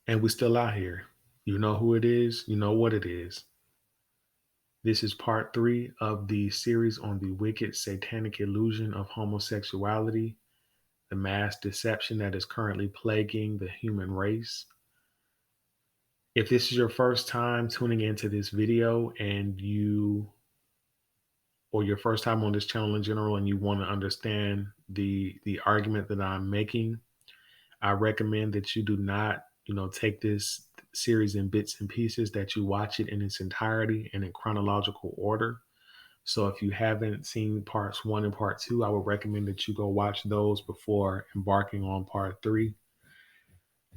and we're still out here. You know who it is, you know what it is. This is part three of the series on the wicked satanic illusion of homosexuality, the mass deception that is currently plaguing the human race. If this is your first time tuning into this video and or your first time on this channel in general and you want to understand the argument that I'm making, I recommend that you do not, take this series in bits and pieces, that you watch it in its entirety and in chronological order. So if you haven't seen parts one and part two, I would recommend that you go watch those before embarking on part three.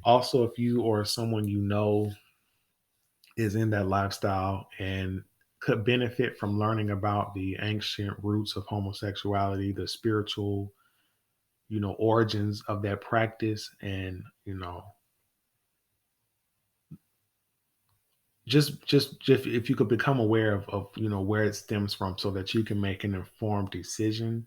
Also, if you or someone you know is in that lifestyle and could benefit from learning about the ancient roots of homosexuality, the spiritual, origins of that practice, and, just if you could become aware of where it stems from so that you can make an informed decision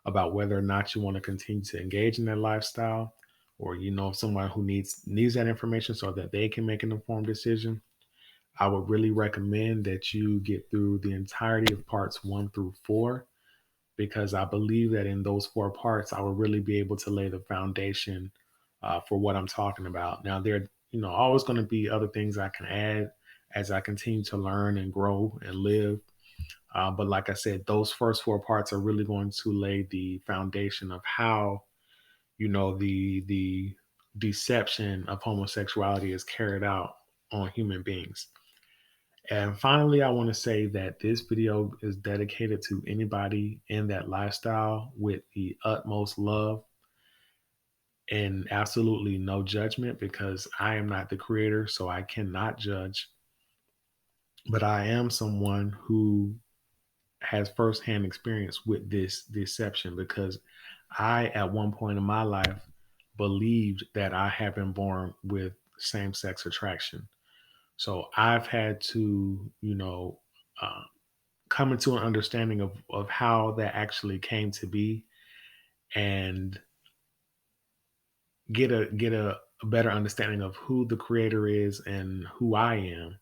about whether or not you want to continue to engage in that lifestyle, or someone who needs that information so that they can make an informed decision, I would really recommend that you get through the entirety of parts 1 through 4, because I believe that in those 4 parts I will really be able to lay the foundation for what I'm talking about. Now, there always going to be other things I can add as I continue to learn and grow and live. But like I said, those first 4 parts are really going to lay the foundation of how the deception of homosexuality is carried out on human beings. And finally, I want to say that this video is dedicated to anybody in that lifestyle with the utmost love and absolutely no judgment, because I am not the creator, so I cannot judge. But I am someone who has firsthand experience with this deception, because I, at one point in my life, believed that I had been born with same sex attraction. So I've had to, uh, come into an understanding of how that actually came to be, and get a better understanding of who the creator is and who I am,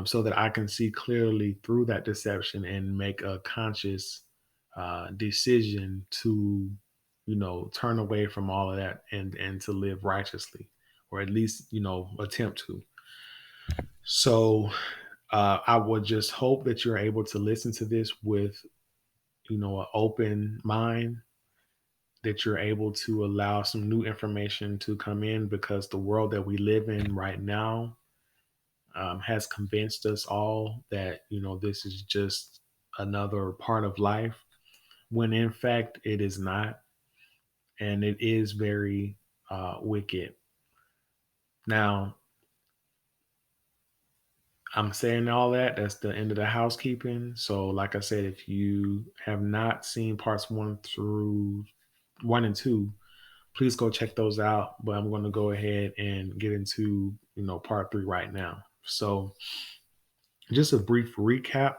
so that I can see clearly through that deception and make a conscious decision to, turn away from all of that and to live righteously, or at least, attempt to. So I would just hope that you're able to listen to this with, an open mind, that you're able to allow some new information to come in, because the world that we live in right now has convinced us all that this is just another part of life, when in fact it is not, and it is very wicked. Now, I'm saying all that. That's the end of the housekeeping. So, like I said, if you have not seen parts 1 and 2, please go check those out. But I'm going to go ahead and get into part 3 right now. So, just a brief recap.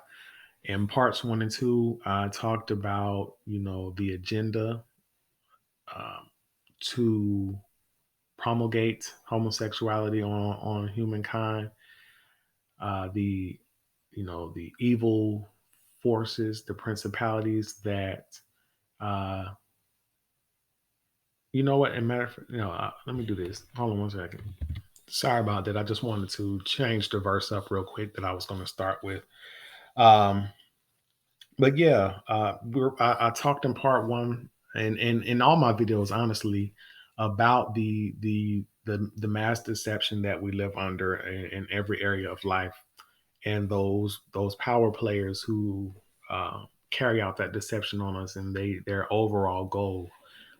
In parts 1 and 2, I talked about the agenda um, to promulgate homosexuality on humankind, the the evil forces, the principalities that uh, what? And matter of fact, let me do this. Hold on 1 second. Sorry about that. I just wanted to change the verse up real quick that I was going to start with. Um, but yeah, I talked in part 1 and in all my videos, honestly, about the mass deception that we live under in every area of life, and those power players who carry out that deception on us, and their overall goal,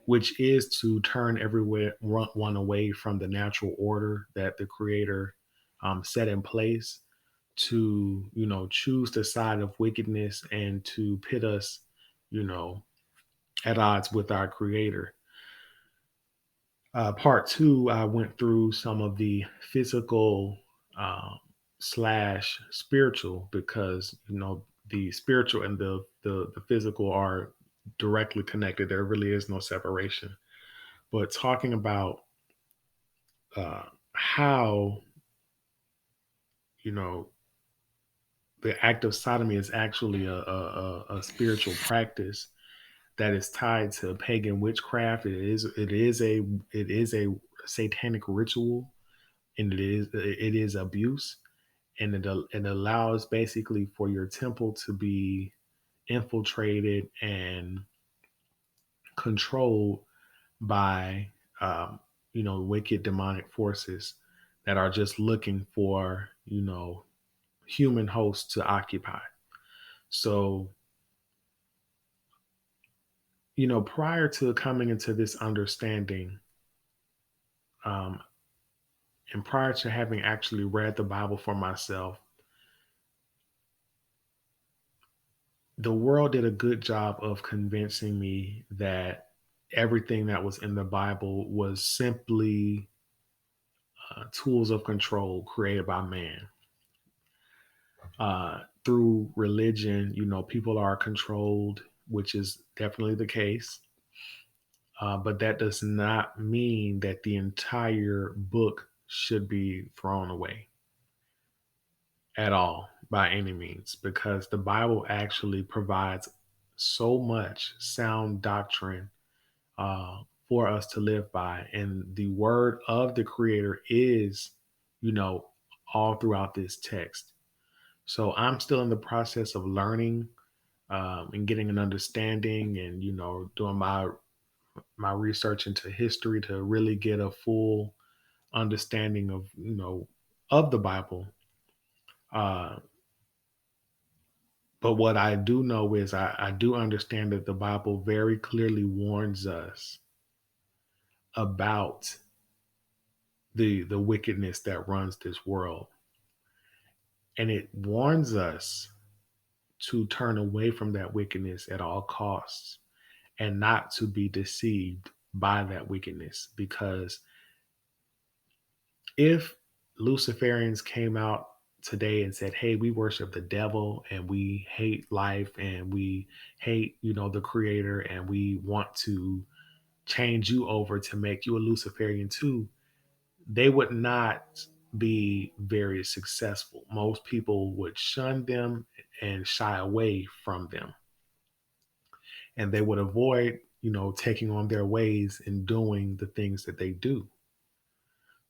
which is to turn everyone away from the natural order that the Creator set in place, to choose the side of wickedness and to pit us, you know, at odds with our Creator. Part 2, I went through some of the physical um, slash spiritual, because the spiritual and the physical are directly connected. There really is no separation. But talking about how, you know, the act of sodomy is actually a spiritual practice that is tied to pagan witchcraft. It is a satanic ritual, and it is abuse, and it allows basically for your temple to be infiltrated and controlled by wicked demonic forces that are just looking for human hosts to occupy. So prior to coming into this understanding, um, and prior to having actually read the Bible for myself, the world did a good job of convincing me that everything that was in the Bible was simply tools of control created by man. Through religion, people are controlled, which is definitely the case. But that does not mean that the entire book should be thrown away at all by any means, because the Bible actually provides so much sound doctrine for us to live by. And the word of the Creator is, you know, all throughout this text. So I'm still in the process of learning and getting an understanding, and doing my research into history to really get a full understanding of of the Bible. Uh, but what I do know is I do understand that the Bible very clearly warns us about the wickedness that runs this world, and it warns us to turn away from that wickedness at all costs and not to be deceived by that wickedness. Because if Luciferians came out today and said, "Hey, we worship the devil and we hate life and we hate, the creator, and we want to change you over to make you a Luciferian too," they would not be very successful. Most people would shun them and shy away from them, and they would avoid, taking on their ways and doing the things that they do.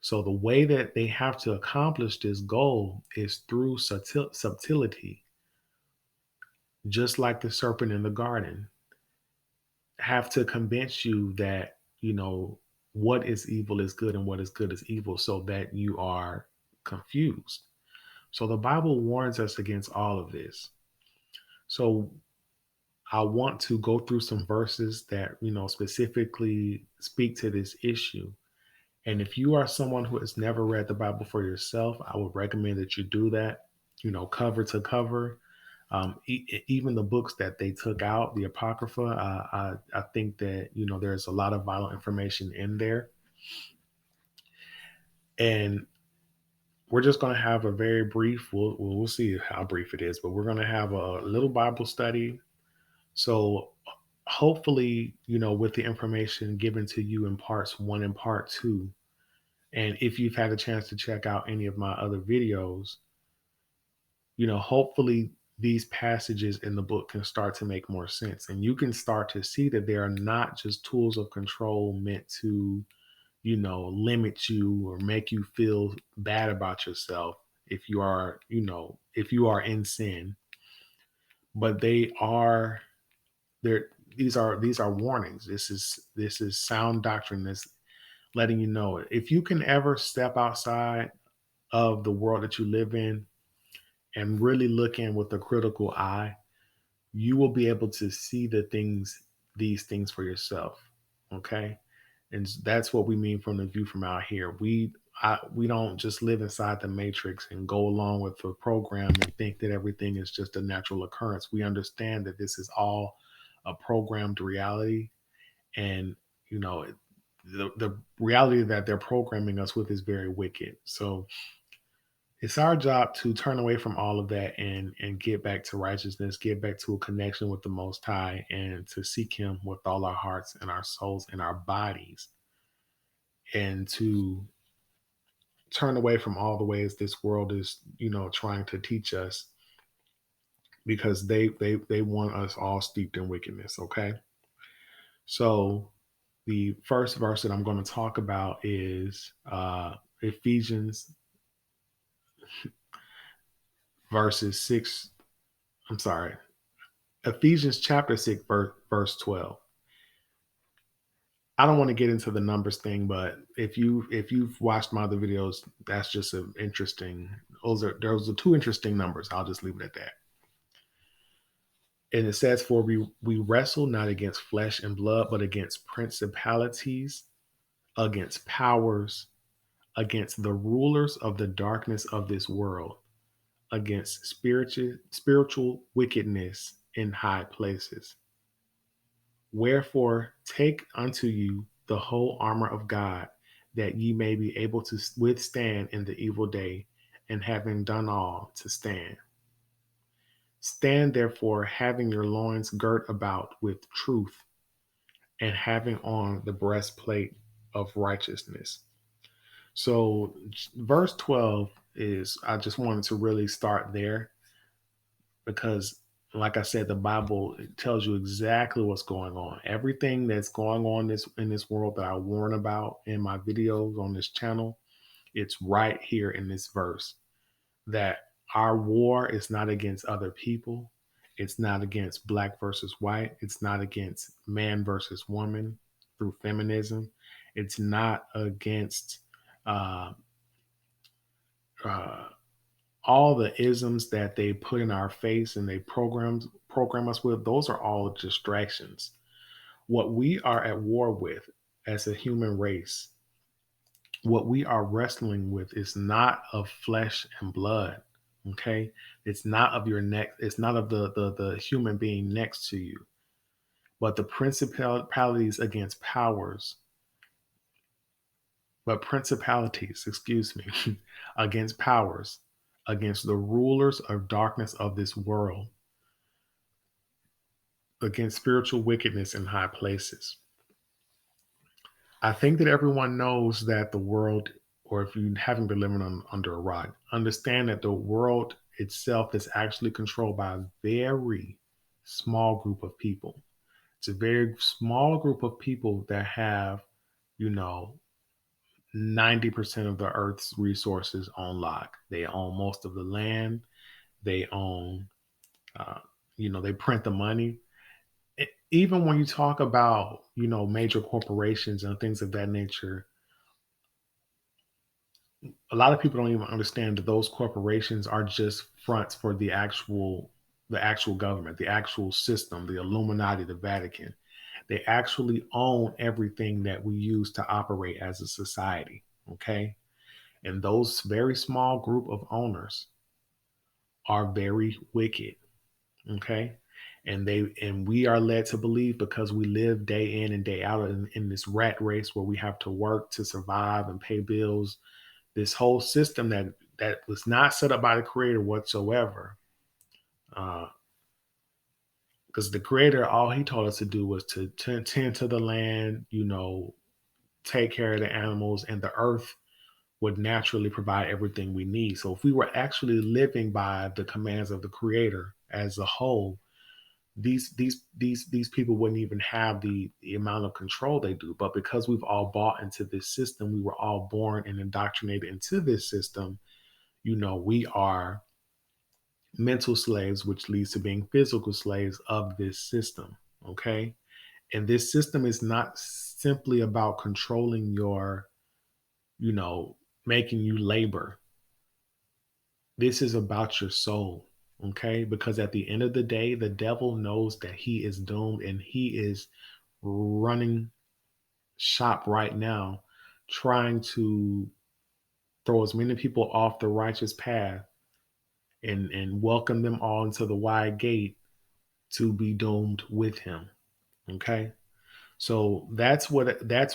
So the way that they have to accomplish this goal is through subtlety, just like the serpent in the garden. Have to convince you that, what is evil is good and what is good is evil, so that you are confused. So the Bible warns us against all of this. So I want to go through some verses that, specifically speak to this issue. And if you are someone who has never read the Bible for yourself, I would recommend that you do that, cover to cover. Even the books that they took out, the Apocrypha, I think that, there's a lot of violent information in there. And we're just going to have a very brief, we'll see how brief it is, but we're going to have a little Bible study. So hopefully, with the information given to you in parts 1 and part 2, and if you've had a chance to check out any of my other videos, hopefully these passages in the book can start to make more sense. And you can start to see that they are not just tools of control meant to, limit you or make you feel bad about yourself if you are, if you are in sin, but they're these are warnings. This is sound doctrine that's letting you know it. If you can ever step outside of the world that you live in and really look in with a critical eye, you will be able to see these things for yourself. Okay. And that's what we mean from the view from out here. We don't just live inside the matrix and go along with the program and think that everything is just a natural occurrence. We understand that this is all a programmed reality, and the reality that they're programming us with is very wicked. So it's our job to turn away from all of that and get back to righteousness, get back to a connection with the Most High, and to seek Him with all our hearts and our souls and our bodies, and to turn away from all the ways this world is, trying to teach us, because they want us all steeped in wickedness. Okay. So the first verse that I'm going to talk about is Ephesians verses 6. I'm sorry, Ephesians chapter 6, verse 12. I don't want to get into the numbers thing, but if you've watched my other videos, that's just an interesting. Those are two interesting numbers. I'll just leave it at that. And it says, "For we wrestle not against flesh and blood, but against principalities, against powers, against the rulers of the darkness of this world, against spiritual wickedness in high places. Wherefore take unto you the whole armor of God, that ye may be able to withstand in the evil day, and having done all, to stand. Stand therefore, having your loins girt about with truth, and having on the breastplate of righteousness." So, verse 12 is, I just wanted to really start there because, like I said, the Bible, it tells you exactly what's going on. Everything that's going on in this world that I warn about in my videos on this channel, it's right here in this verse, that our war is not against other people. It's not against black versus white. It's not against man versus woman through feminism. It's not against uh, uh, all the isms that they put in our face and they program us with. Those are all distractions. What we are at war with as a human race, what we are wrestling with, is not of flesh and blood. Okay, it's not of your neck. It's not of the human being next to you, but the principalities against powers. But principalities, excuse me, against powers, against the rulers of darkness of this world, against spiritual wickedness in high places. I think that everyone knows that the world, or if you haven't been living under a rock, understand that the world itself is actually controlled by a very small group of people. It's a very small group of people that have, you know, 90% of the earth's resources on lock. They own most of the land. They own, uh, they print the money. Even when you talk about, major corporations and things of that nature, a lot of people don't even understand that those corporations are just fronts for the actual government, the actual system, the Illuminati, the Vatican. They actually own everything that we use to operate as a society. Okay. And those very small group of owners are very wicked. Okay. And we are led to believe, because we live day in and day out in this rat race where we have to work to survive and pay bills, this whole system that was not set up by the creator whatsoever. Because the creator, all he told us to do was to tend to the land, take care of the animals, and the earth would naturally provide everything we need. So if we were actually living by the commands of the creator as a whole, these people wouldn't even have the amount of control they do. But because we've all bought into this system, we were all born and indoctrinated into this system. We are mental slaves, which leads to being physical slaves of this system. Okay. And this system is not simply about controlling your, you know, making you labor. This is about your soul. Okay. Because at the end of the day, the devil knows that he is doomed, and he is running shop right now, trying to throw as many people off the righteous path and welcome them all into the wide gate to be doomed with him. Okay. So that's what's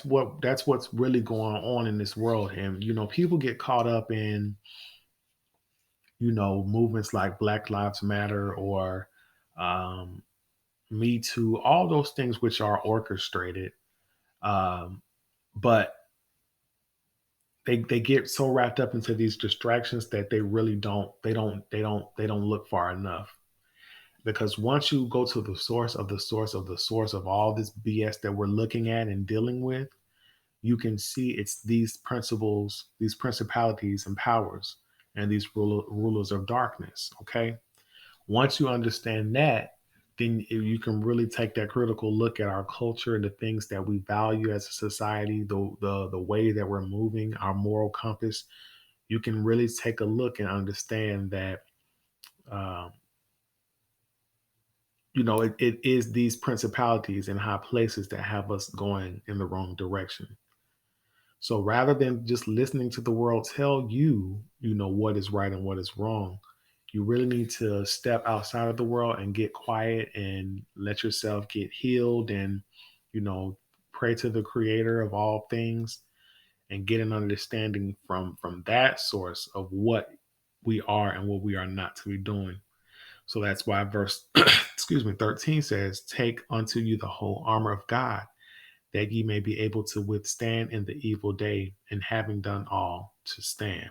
really going on in this world. And people get caught up in, movements like Black Lives Matter or um Me Too, all those things which are orchestrated. But they get so wrapped up into these distractions that they really don't look far enough. Because once you go to the source of the source of the source of all this BS that we're looking at and dealing with, you can see it's these principles, these principalities and powers, and these rulers of darkness. Okay. Once you understand that, then you can really take that critical look at our culture and the things that we value as a society, the way that we're moving, our moral compass. You can really take a look and understand that um, it is these principalities and high places that have us going in the wrong direction. So rather than just listening to the world tell you, what is right and what is wrong, you really need to step outside of the world and get quiet and let yourself get healed and, you know, pray to the creator of all things and get an understanding from that source of what we are and what we are not to be doing. So that's why verse 13 says, "Take unto you the whole armor of God, that ye may be able to withstand in the evil day, and having done all, to stand."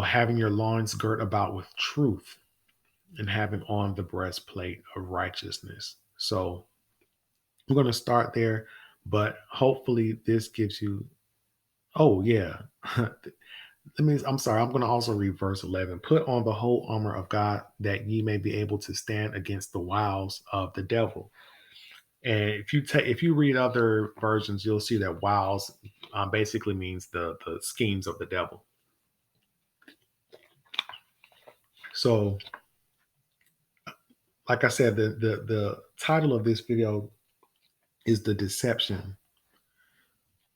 Having your loins girt about with truth and having on the breastplate of righteousness. So we're going to start there, but hopefully this gives you, oh, yeah. I'm sorry, I'm going to also read verse 11. "Put on the whole armor of God, that ye may be able to stand against the wiles of the devil." And if you read other versions, you'll see that wiles basically means the schemes of the devil. So, like I said, the title of this video is "The Deception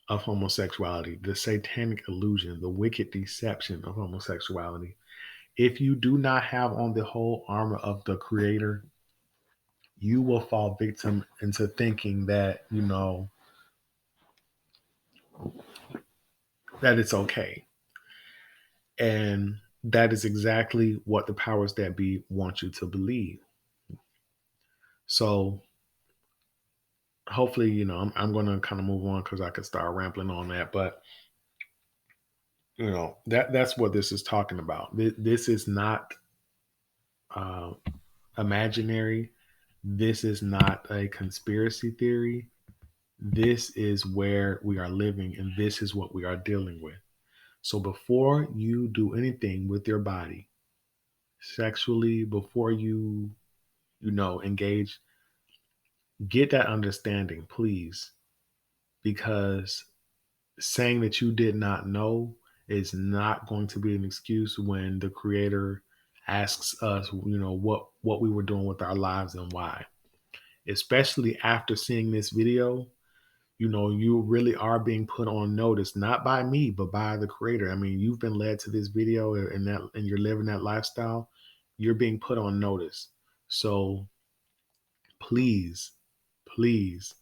of Homosexuality," the satanic illusion, the wicked deception of homosexuality. If you do not have on the whole armor of the Creator, you will fall victim into thinking that that it's okay. And that is exactly what the powers that be want you to believe. So hopefully, I'm going to kind of move on because I could start rambling on that. But that's what this is talking about. This is not uh, imaginary. This is not a conspiracy theory. This is where we are living, and this is what we are dealing with. So before you do anything with your body sexually, before you engage, get that understanding, please, because saying that you did not know is not going to be an excuse when the creator asks us, what we were doing with our lives and why. Especially after seeing this video, you really are being put on notice, not by me, but by the creator. I mean, you've been led to this video and you're living that lifestyle. You're being put on notice. So please, please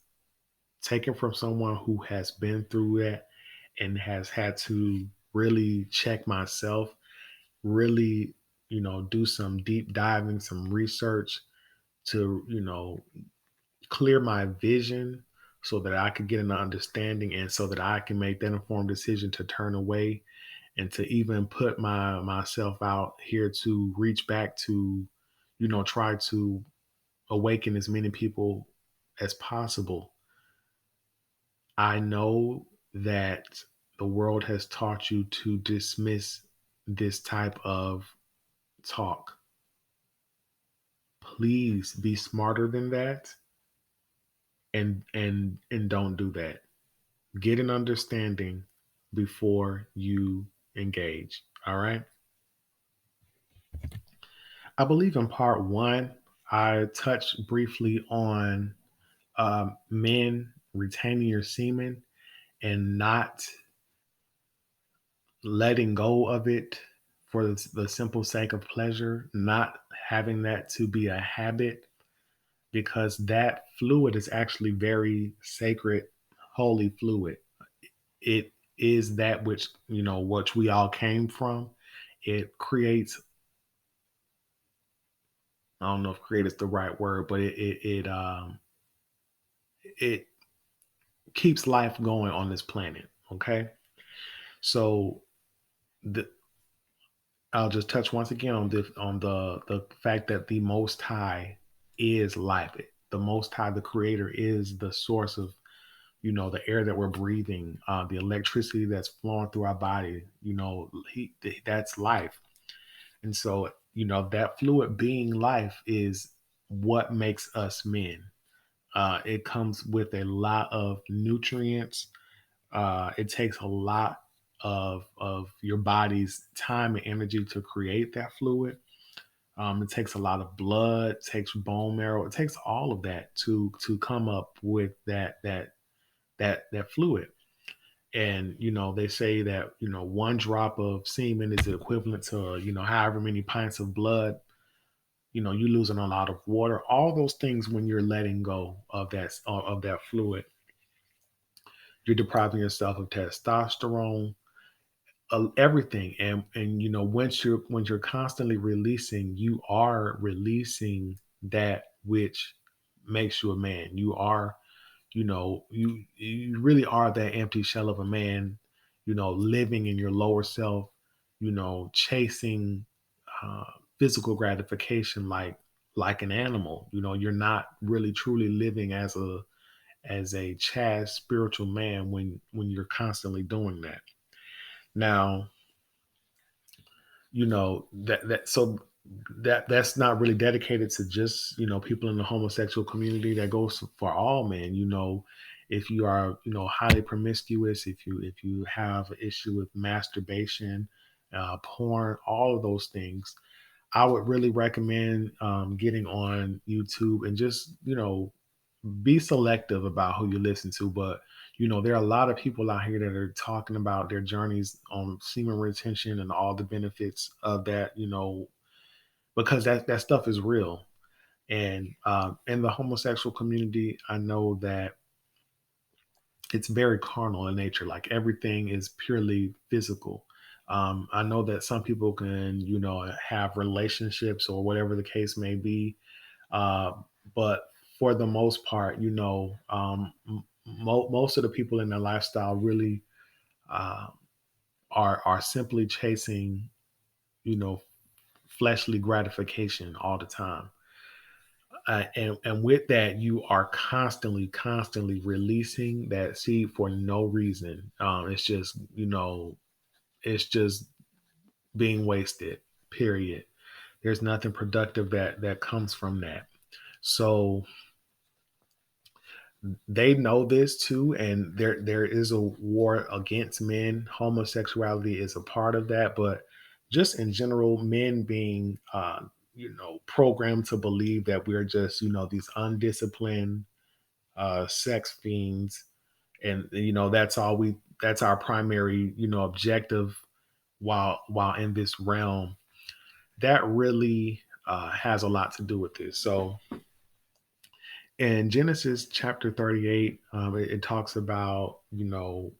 take it from someone who has been through that and has had to really check myself, really, do some deep diving, some research to, clear my vision so that I could get an understanding and so that I can make that informed decision to turn away and to even put myself out here to reach back to, try to awaken as many people as possible. I know that the world has taught you to dismiss this type of talk. Please be smarter than that and don't do that. Get an understanding before you engage. All right. I believe in part one, I touched briefly on men retaining your semen and not letting go of it for the simple sake of pleasure, not having that to be a habit, because that fluid is actually very sacred, holy fluid. It is that which we all came from. It creates, I don't know if create is the right word, but it keeps life going on this planet. Okay. So the, I'll just touch once again on the fact that the Most High is life. The Most High, the Creator, is the source of, the air that we're breathing, the electricity that's flowing through our body. That's life. And so, that fluid being life is what makes us men. It comes with a lot of nutrients. It takes a lot of your body's time and energy to create that fluid. It takes a lot of blood, takes bone marrow, it takes all of that to come up with that fluid. And they say that one drop of semen is equivalent to however many pints of blood. You're losing a lot of water. All those things, when you're letting go of that fluid, you're depriving yourself of testosterone, everything. And once you're constantly releasing, you are releasing that which makes you a man. You really are that empty shell of a man, living in your lower self, chasing uh, physical gratification like an animal. You're not really truly living as a chaste spiritual man when you're constantly doing that. Now, that's not really dedicated to just people in the homosexual community. That goes for all men. If you are highly promiscuous, if you have an issue with masturbation, porn, all of those things, I would really recommend getting on YouTube and just be selective about who you listen to. But there are a lot of people out here that are talking about their journeys on semen retention and all the benefits of that, because that stuff is real. And in the homosexual community, I know that it's very carnal in nature. Like, everything is purely physical. I know that some people can have relationships or whatever the case may be, uh, but for the most part, most of the people in their lifestyle really uh, are simply chasing, you know, fleshly gratification all the time. And with that, you are constantly releasing that seed for no reason. It's just being wasted. Period. There's nothing productive that comes from that. So they know this too, and there is a war against men. Homosexuality is a part of that, but just in general, men being programmed to believe that we're just these undisciplined sex fiends, and that's our primary objective while in this realm. That really has a lot to do with this. So in Genesis chapter 38, it talks about the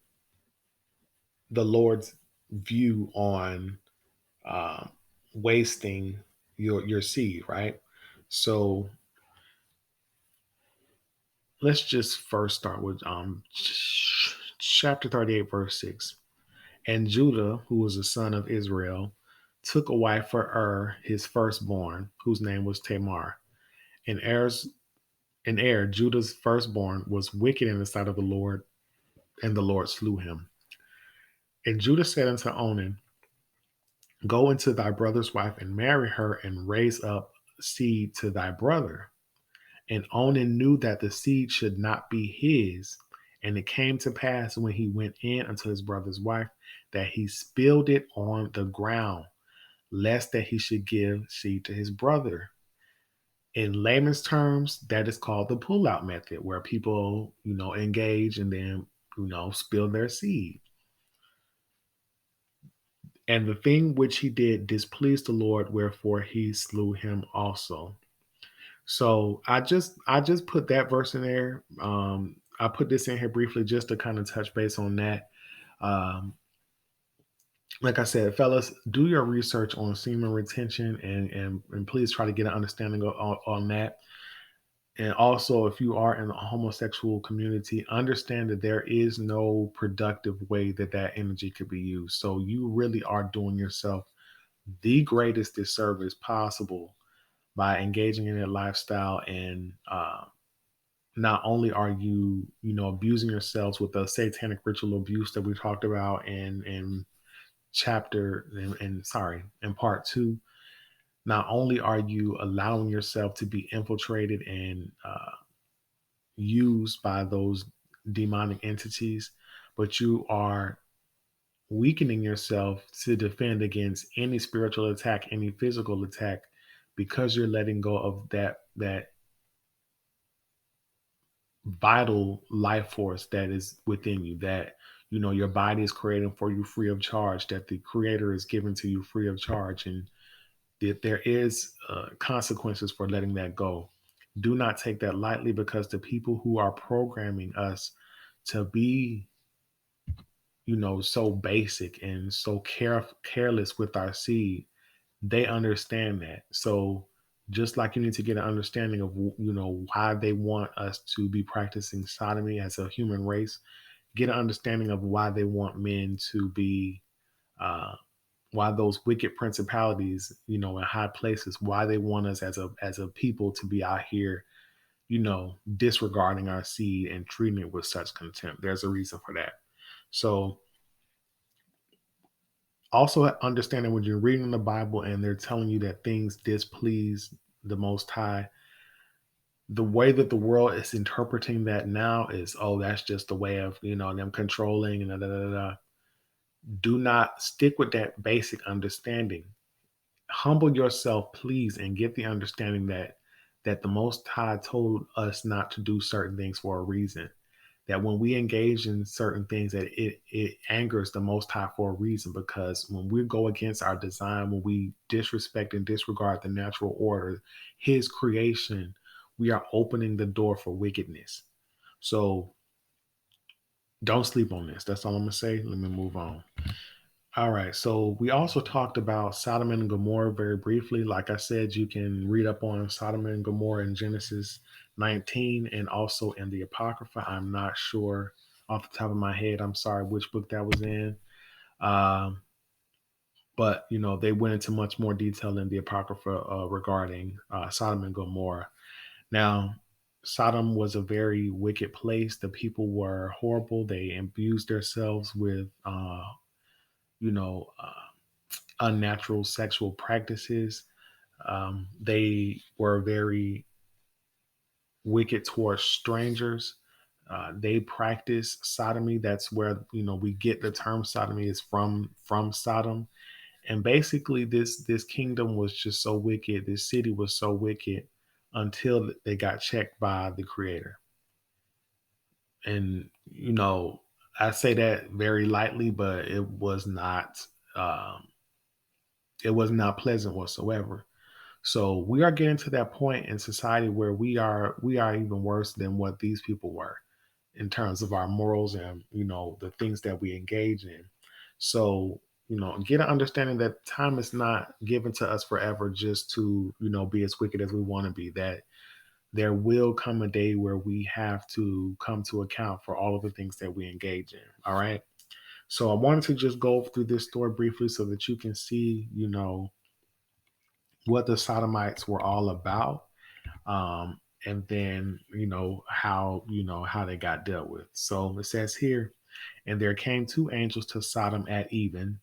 Lord's view on um, wasting your seed, right? So let's just first start with chapter 38, verse 6. And Judah, who was a son of Israel, took a wife for his firstborn, whose name was Tamar. And Judah's firstborn, was wicked in the sight of the Lord, and the Lord slew him. And Judah said unto Onan, Go into thy brother's wife and marry her, and raise up seed to thy brother. And Onan knew that the seed should not be his. And it came to pass, when he went in unto his brother's wife, that he spilled it on the ground, lest that he should give seed to his brother. In layman's terms, that is called the pull-out method, where people, engage and then, spill their seed. And the thing which he did displeased the Lord, wherefore he slew him also. So I just put that verse in there. I put this in here briefly just to kind of touch base on that. Um, like I said, fellas, do your research on semen retention, and please try to get an understanding on that. And also, if you are in the homosexual community, understand that there is no productive way that that energy could be used. So you really are doing yourself the greatest disservice possible by engaging in that lifestyle. And not only are you, abusing yourselves with the satanic ritual abuse that we talked about in chapter and sorry, in part two, not only are you allowing yourself to be infiltrated and used by those demonic entities, but you are weakening yourself to defend against any spiritual attack, any physical attack, because you're letting go of that vital life force that is within you, that your body is creating for you free of charge, that the creator is giving to you free of charge, and that there is consequences for letting that go. Do not take that lightly, because the people who are programming us to be, so basic and so careless with our seed, they understand that. So just like you need to get an understanding of, why they want us to be practicing sodomy as a human race, get an understanding of why they want men to be, uh, why those wicked principalities, in high places, why they want us as a people to be out here, disregarding our seed and treating it with such contempt. There's a reason for that. So also understanding when you're reading the Bible and they're telling you that things displease the Most High, the way that the world is interpreting that now is, oh, that's just a way of, them controlling and da, da, da, da. Do not stick with that basic understanding. Humble yourself, please, and get the understanding that the Most High told us not to do certain things for a reason. That when we engage in certain things, that it angers the Most High for a reason, because when we go against our design, when we disrespect and disregard the natural order, His creation, we are opening the door for wickedness. So don't sleep on this. That's all I'm gonna say. Let me move on. All right. So we also talked about Sodom and Gomorrah very briefly. Like I said, you can read up on Sodom and Gomorrah in Genesis 19 and also in the Apocrypha. I'm not sure off the top of my head. I'm sorry which book that was in. Um, but, they went into much more detail in the Apocrypha regarding Sodom and Gomorrah. Now, Sodom was a very wicked place. The people were horrible. They abused themselves with, you know, uh, unnatural sexual practices. They were very wicked towards strangers. They practice sodomy. That's where we get the term sodomy is from Sodom. And basically, this kingdom was just so wicked. This city was so wicked until they got checked by the Creator. And I say that very lightly, but it was not. It was not pleasant whatsoever. So we are getting to that point in society where we are even worse than what these people were in terms of our morals and the things that we engage in. So get an understanding that time is not given to us forever just to be as wicked as we want to be. That there will come a day where we have to come to account for all of the things that we engage in. All right. So I wanted to just go through this story briefly so that you can see what the Sodomites were all about, and then how they got dealt with. So it says here, and there came two angels to Sodom at even,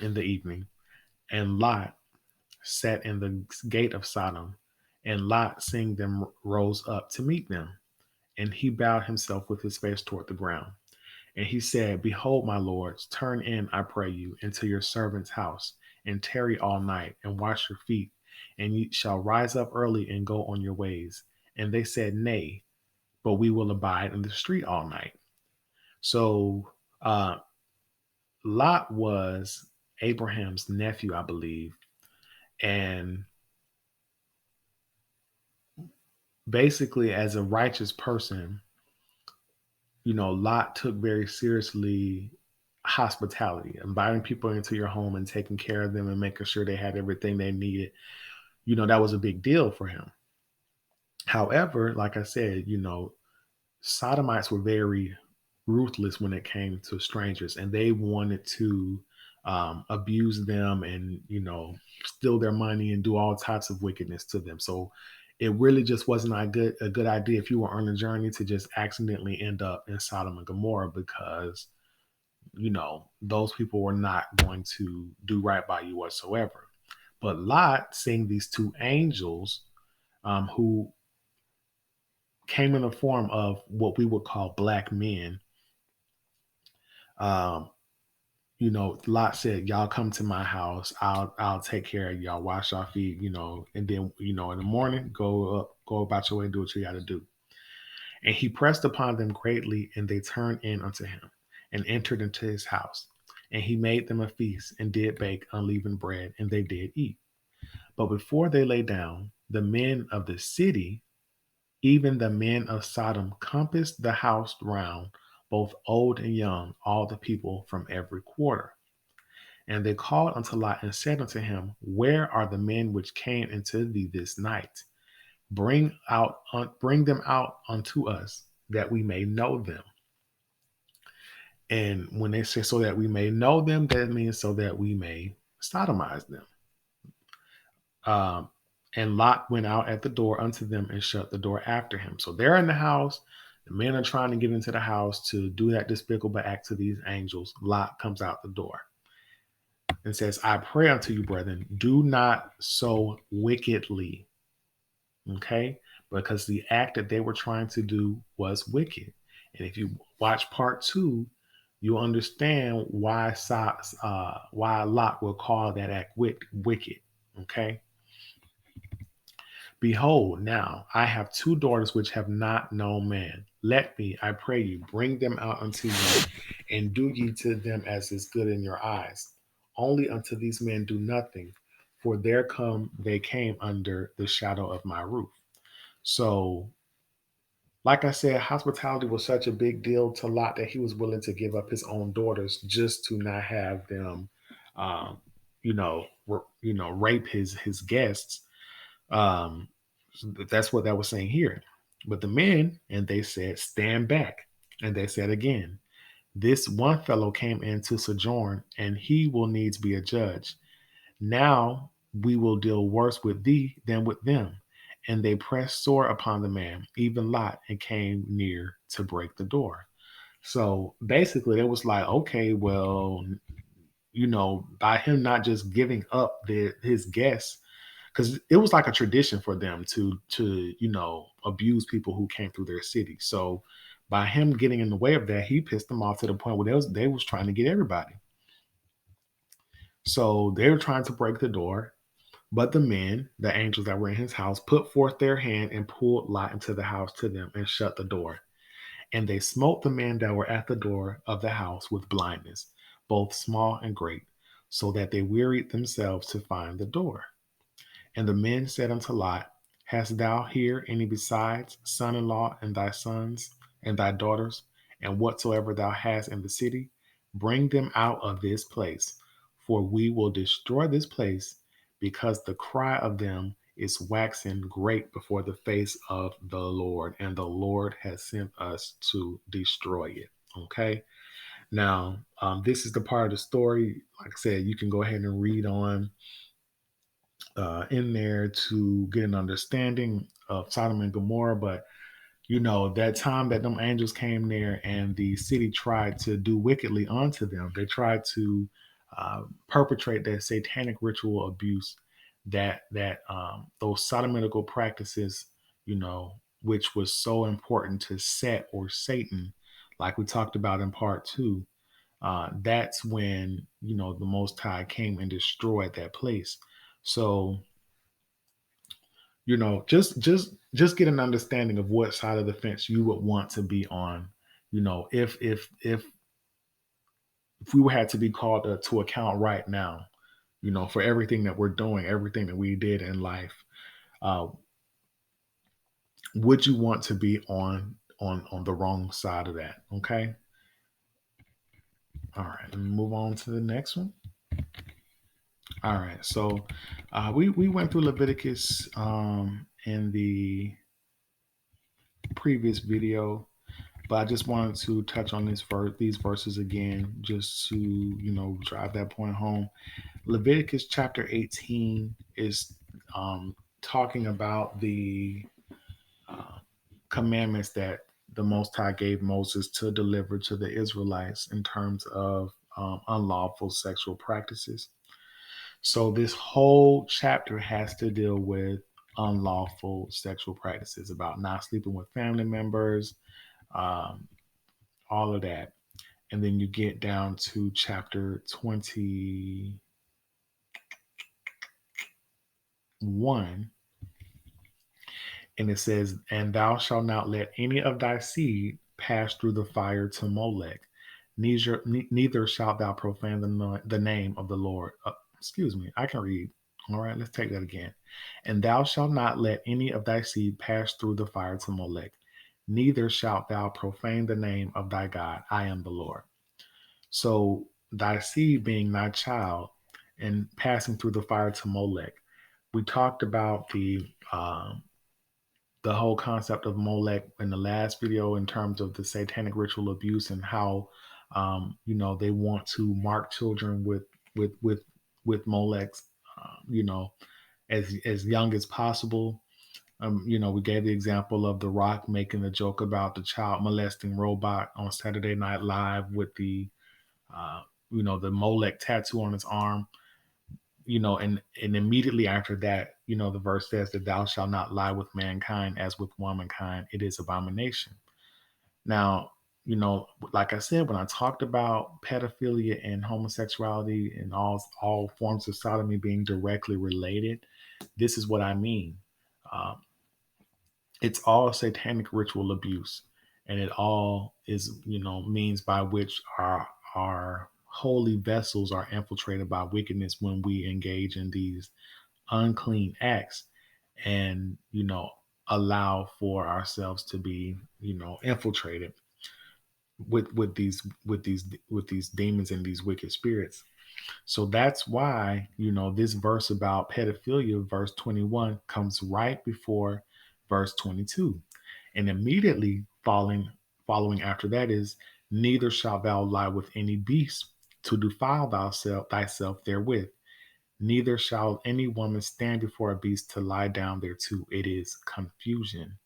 in the evening, and Lot sat in the gate of Sodom, and Lot, seeing them, rose up to meet them, and he bowed himself with his face toward the ground. And he said, Behold, my lords, turn in, I pray you, into your servant's house, and tarry all night, and wash your feet, and ye shall rise up early and go on your ways. And they said, Nay, but we will abide in the street all night. So Lot was Abraham's nephew, I believe. And basically, as a righteous person, Lot took very seriously hospitality, inviting people into your home and taking care of them and making sure they had everything they needed. That was a big deal for him. However, like I said, sodomites were very ruthless when it came to strangers, and they wanted to abuse them and steal their money and do all types of wickedness to them. So it really just wasn't a good idea if you were on a journey to just accidentally end up in Sodom and Gomorrah, because those people were not going to do right by you whatsoever. But Lot, seeing these two angels, who came in the form of what we would call black men, um, Lot said, "Y'all come to my house. I'll take care of y'all. Wash our feet, and then in the morning, go about your way, and do what you got to do." And he pressed upon them greatly, and they turned in unto him, and entered into his house. And he made them a feast, and did bake unleavened bread, and they did eat. But before they lay down, the men of the city, even the men of Sodom, compassed the house round, both old and young, all the people from every quarter. And they called unto Lot and said unto him, Where are the men which came into thee this night? Bring them out unto us, that we may know them. And when they say so that we may know them, that means so that we may sodomize them. Um, and Lot went out at the door unto them and shut the door after him. So they're in the house. The men are trying to get into the house to do that despicable act to these angels. Lot comes out the door and says, I pray unto you, brethren, do not so wickedly. Okay? Because the act that they were trying to do was wicked. And if you watch part 2, you'll understand why Lot will call that act wicked. Okay? Behold, now I have 2 daughters which have not known man. Let me, I pray you, bring them out unto you, and do ye to them as is good in your eyes. Only unto these men do nothing, for they came under the shadow of my roof. So, like I said, hospitality was such a big deal to Lot that he was willing to give up his own daughters just to not have them, um, rape his guests. Um, that's what that was saying here. But the men, and they said, Stand back. And they said again, This one fellow came in to sojourn, and he will needs be a judge. Now we will deal worse with thee than with them. And they pressed sore upon the man, even Lot, and came near to break the door. So basically, it was like, okay, well, by him not just giving up his guests, because it was like a tradition for them to abuse people who came through their city. So by him getting in the way of that, he pissed them off to the point where they was trying to get everybody. So they were trying to break the door, but the men, the angels that were in his house, put forth their hand and pulled Lot into the house to them and shut the door. And they smote the men that were at the door of the house with blindness, both small and great, so that they wearied themselves to find the door. And the men said unto Lot, Hast thou here any besides son in law and thy sons and thy daughters, and whatsoever thou hast in the city? Bring them out of this place, for we will destroy this place, because the cry of them is waxing great before the face of the Lord, and the Lord has sent us to destroy it. Okay. Now, this is the part of the story. Like I said, you can go ahead and read on in there to get an understanding of Sodom and Gomorrah. But that time that them angels came there and the city tried to do wickedly unto them, they tried to perpetrate that satanic ritual abuse, that those sodomitical practices, which was so important to Set or Satan, like we talked about in part 2. That's when the Most High came and destroyed that place. So just get an understanding of what side of the fence you would want to be on. If we had to be called to account right now, for everything that we're doing, everything that we did in life, uh, would you want to be on the wrong side of that? Okay. All right. Let me move on to the next one. All right. So we went through Leviticus in the previous video, but I just wanted to touch on these verses again, just to drive that point home. Leviticus chapter 18 is talking about the uh, commandments that the Most High gave Moses to deliver to the Israelites in terms of unlawful sexual practices. So this whole chapter has to deal with unlawful sexual practices, about not sleeping with family members, um, all of that. And then you get down to chapter 21, and it says, "And thou shalt not let any of thy seed pass through the fire to Molech, neither shalt thou profane the name of the Lord." Excuse me, I can read. All right, let's take that again. "And thou shalt not let any of thy seed pass through the fire to Molech, neither shalt thou profane the name of thy God. I am the Lord." So thy seed being thy child and passing through the fire to Molech. We talked about the whole concept of Molech in the last video in terms of the satanic ritual abuse and how they want to mark children with with Molech's as young as possible. We gave the example of The Rock making the joke about the child molesting robot on Saturday Night Live with the Molech tattoo on his arm. And immediately after that, the verse says that thou shalt not lie with mankind as with womankind. It is abomination. Now, like I said, when I talked about pedophilia and homosexuality and all forms of sodomy being directly related, this is what I mean. Um, it's all satanic ritual abuse, and it all is means by which our holy vessels are infiltrated by wickedness when we engage in these unclean acts and allow for ourselves to be infiltrated with these demons and these wicked spirits. So that's why, this verse about pedophilia, verse 21, comes right before verse 22. And immediately following after that is, "Neither shalt thou lie with any beast to defile thyself therewith. Neither shall any woman stand before a beast to lie down thereto. It is confusion."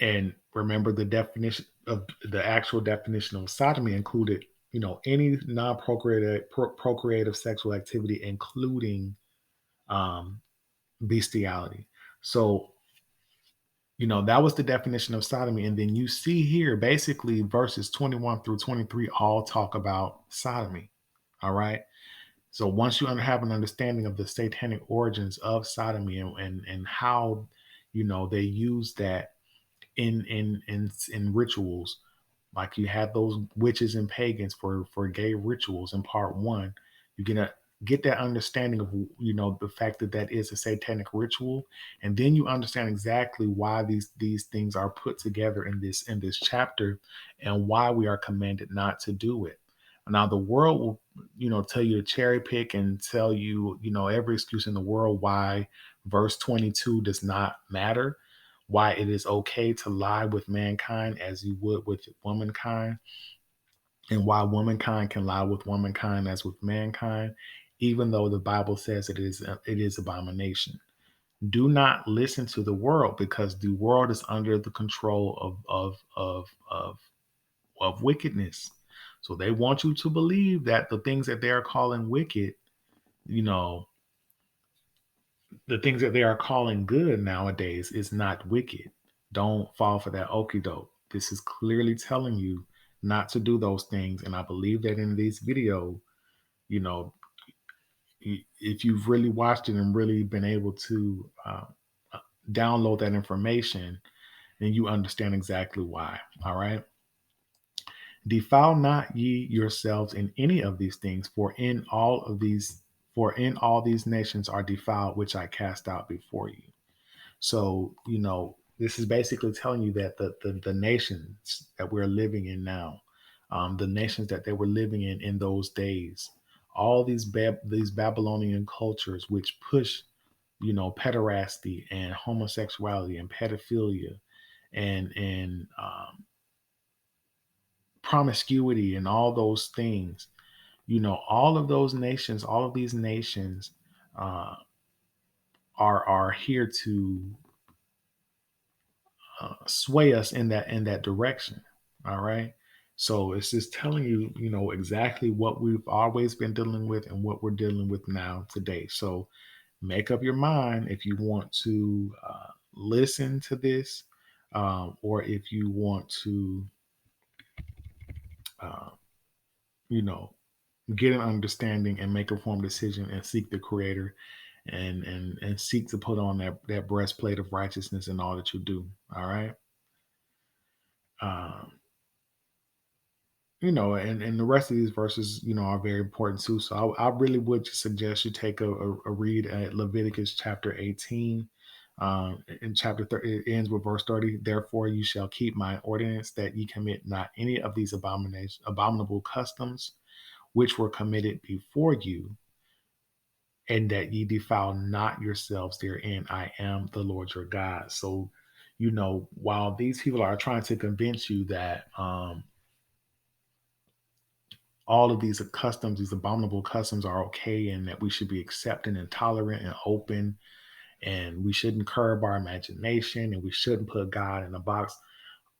And remember, the actual definition of sodomy included, any procreative sexual activity, including um, bestiality. So, that was the definition of sodomy. And then you see here, basically, verses 21 through 23 all talk about sodomy. All right. So once you have an understanding of the satanic origins of sodomy and how, they use that in rituals, like you had those witches and pagans for gay rituals in part one, you're gonna get that understanding of the fact that that is a satanic ritual, and then you understand exactly why these things are put together in this chapter and why we are commanded not to do it. Now the world will tell you to cherry pick and tell you every excuse in the world why verse 22 does not matter, why it is okay to lie with mankind as you would with womankind, and why womankind can lie with womankind as with mankind, even though the Bible says it is abomination. Do not listen to the world, because the world is under the control of wickedness. So they want you to believe that the things that they are calling wicked, you know, the things that they are calling good nowadays is not wicked. Don't fall for that okie doke. This is clearly telling you not to do those things. And I believe that in this video, you know, if you've really watched it and really been able to download that information, then you understand exactly why. All right. "Defile not ye yourselves in any of these things, for in all these nations are defiled, which I cast out before you." So, this is basically telling you that the nations that we're living in now, the nations that they were living in those days, all these Babylonian cultures which push, pederasty and homosexuality and pedophilia and promiscuity and all those things. All of those nations, all of these nations uh, are here to sway us in that direction. All right. So it's just telling you, exactly what we've always been dealing with and what we're dealing with now today. So make up your mind if you want to listen to this, or if you want to, uh, you know, get an understanding and make a informed decision and seek the Creator, and seek to put on that breastplate of righteousness in all that you do. All right. Um, and the rest of these verses, are very important too. So I really would just suggest you take a read at Leviticus chapter 18. In chapter 30, it ends with verse 30. Therefore, you shall keep my ordinance that ye commit not any of these abominable customs which were committed before you, and that ye defile not yourselves therein. I am the Lord your God. So, while these people are trying to convince you that all of these customs, these abominable customs are okay, and that we should be accepting and tolerant and open, and we shouldn't curb our imagination, and we shouldn't put God in a box.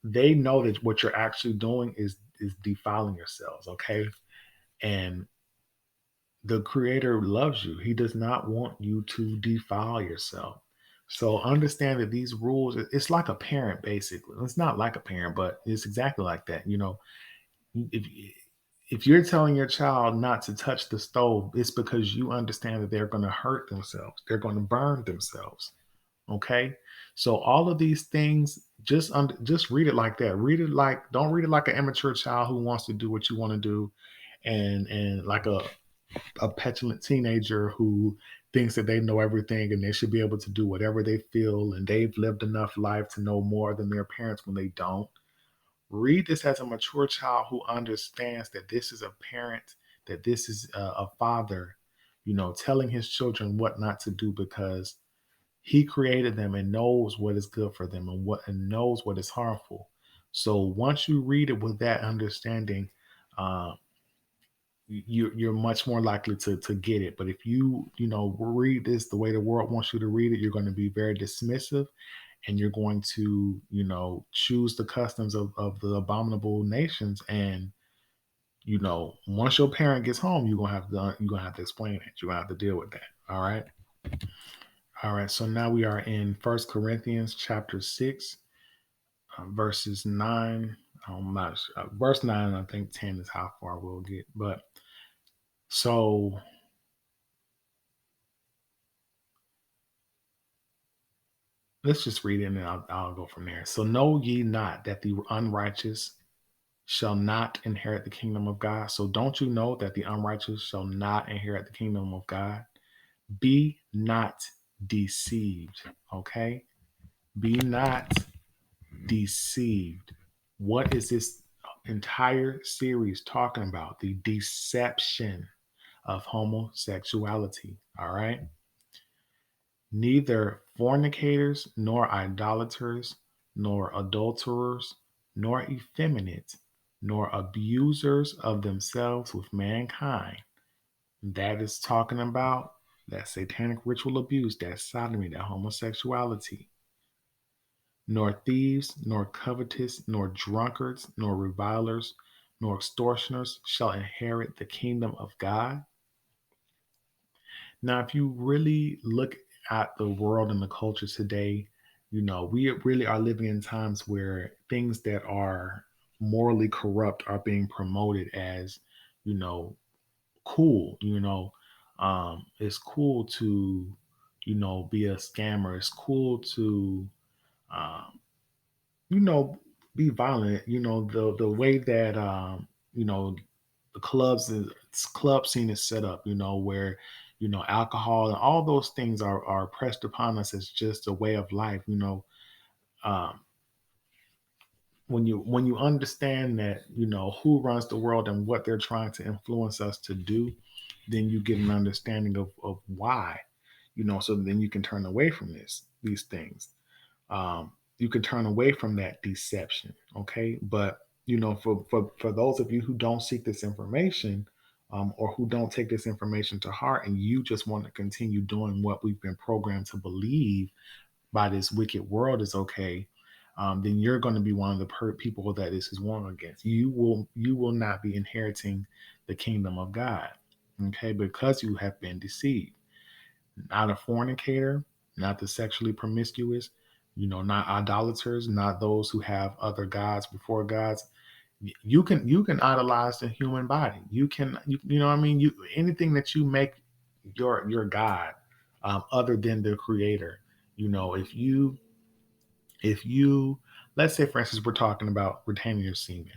They know that what you're actually doing is defiling yourselves, okay? And the Creator loves you. He does not want you to defile yourself. So understand that these rules, it's like a parent, basically. It's not like a parent, but it's exactly like that. If if you're telling your child not to touch the stove, it's because you understand that they're going to hurt themselves. They're going to burn themselves. Okay. So all of these things, just read it like that. Don't read it like an immature child who wants to do what you want to do, and like a petulant teenager who thinks that they know everything and they should be able to do whatever they feel, and they've lived enough life to know more than their parents when they don't. Read this as a mature child who understands that this is a parent, that this is a father, telling his children what not to do, because he created them and knows what is good for them, and knows what is harmful. So once you read it with that understanding, uh, you're much more likely to get it. But if you read this the way the world wants you to read it, you're going to be very dismissive, and you're going to choose the customs of the abominable nations. And once your parent gets home, you're gonna have to explain it. You're gonna have to deal with that. All right. So now we are in First Corinthians chapter 6, verses 9. I'm not sure. Verse 9, I think 10 is how far we'll get. But so let's just read it, and then I'll go from there. So know ye not that the unrighteous shall not inherit the kingdom of God? So don't you know that the unrighteous shall not inherit the kingdom of God? Be not deceived. Okay? Be not deceived. What is this entire series talking about? The deception of homosexuality. All right? Neither fornicators, nor idolaters, nor adulterers, nor effeminate, nor abusers of themselves with mankind. That is talking about that satanic ritual abuse, that sodomy, that homosexuality. Nor thieves, nor covetous, nor drunkards, nor revilers, nor extortioners shall inherit the kingdom of God. Now, if you really look at the world and the culture today, we really are living in times where things that are morally corrupt are being promoted as, you know, cool. It's cool to, be a scammer. It's cool to, um, you know, be violent. The way that, the club scene is set up, where alcohol and all those things are pressed upon us as just a way of life. Um, when you understand that who runs the world and what they're trying to influence us to do, then you get an understanding of why. So then you can turn away from these things. you can turn away from that deception. Okay. But, for those of you who don't seek this information, or who don't take this information to heart, and you just want to continue doing what we've been programmed to believe by this wicked world is okay, then you're going to be one of the people that this is warned against. You will not be inheriting the kingdom of God, okay, because you have been deceived. Not a fornicator, not the sexually promiscuous, not idolaters, not those who have other gods before gods. You can idolize the human body. You know what I mean. Anything that you make your god, other than the creator. If you let's say, for instance, we're talking about retaining your semen,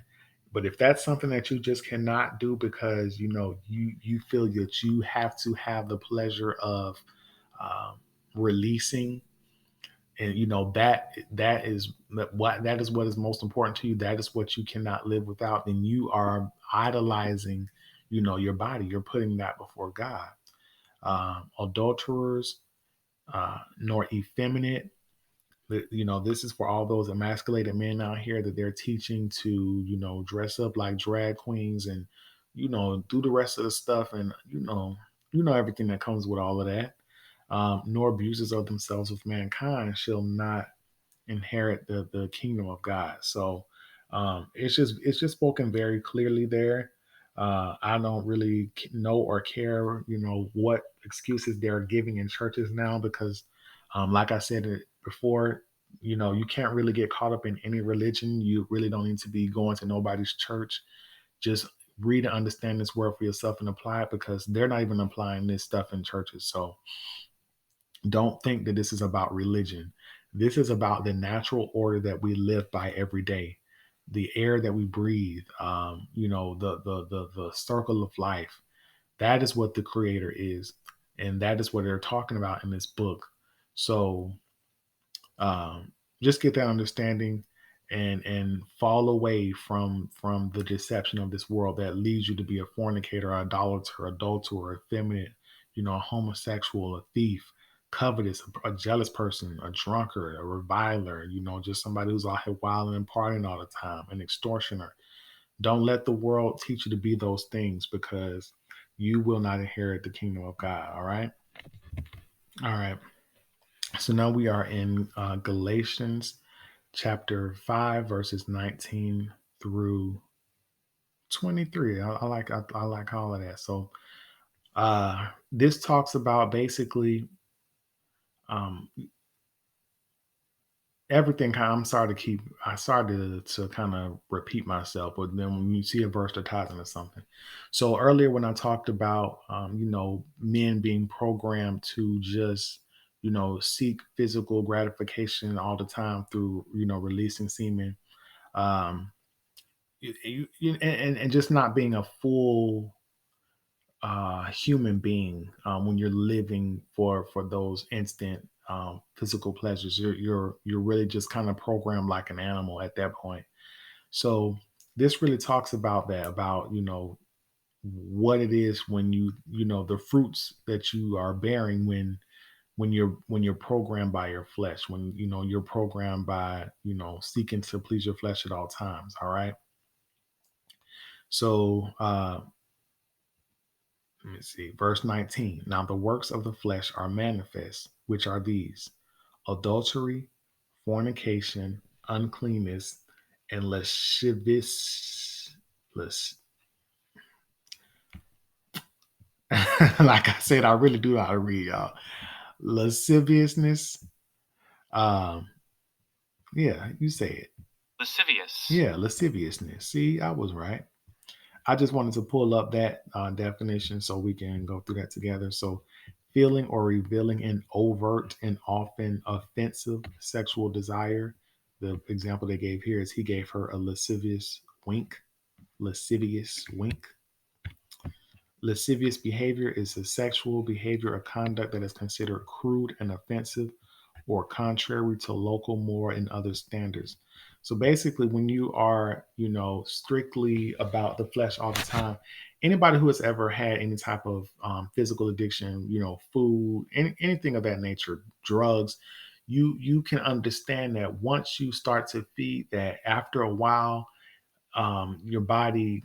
but if that's something that you just cannot do because you feel that you have to have the pleasure of um, releasing, and that is what is most important to you, that is what you cannot live without, then you are idolizing your body. You're putting that before God. Adulterers, nor effeminate. This is for all those emasculated men out here that they're teaching to, dress up like drag queens and, do the rest of the stuff. And, everything that comes with all of that. Nor abusers of themselves with mankind shall not inherit the kingdom of God. So it's just spoken very clearly there. I don't really know or care, what excuses they're giving in churches now, because, like I said it before, you can't really get caught up in any religion. You really don't need to be going to nobody's church. Just read and understand this word for yourself and apply it, because they're not even applying this stuff in churches. So don't think that this is about religion. This is about the natural order that we live by every day, the air that we breathe, the circle of life. That is what the Creator is, and that is what they're talking about in this book. So um, just get that understanding, and fall away from the deception of this world that leads you to be a fornicator, idolater, adulterer, effeminate, a homosexual, a thief, covetous, a jealous person, a drunkard, a reviler, just somebody who's out here wilding and partying all the time, an extortioner. Don't let the world teach you to be those things, because you will not inherit the kingdom of God. All right. All right. So now we are in Galatians chapter 5, verses 19 through 23. I like all of that. So this talks about basically um, everything. I'm sorry to keep. I started to kind of repeat myself, but then when you see a verse that ties into something. So earlier when I talked about men being programmed to just seek physical gratification all the time through releasing semen, um, and just not being a full human being, when you're living for those instant physical pleasures. You're really just kind of programmed like an animal at that point. So this really talks about that, about what it is when the fruits that you are bearing when you're programmed by your flesh, when you're programmed by seeking to please your flesh at all times. All right. So let me see, verse 19. Now the works of the flesh are manifest, which are these: adultery, fornication, uncleanness, and lascivious. Like I said, I really do know how to read, y'all. Lasciviousness. Um, yeah, you say it. Lascivious. Yeah, lasciviousness. See, I was right. I just wanted to pull up that definition so we can go through that together. So, feeling or revealing an overt and often offensive sexual desire. The example they gave here is he gave her a lascivious wink. Lascivious wink. Lascivious behavior is a sexual behavior or conduct that is considered crude and offensive, or contrary to local moral and other standards. So basically, when you are, strictly about the flesh all the time, anybody who has ever had any type of physical addiction, food, anything of that nature, drugs, you can understand that once you start to feed that, after a while, your body,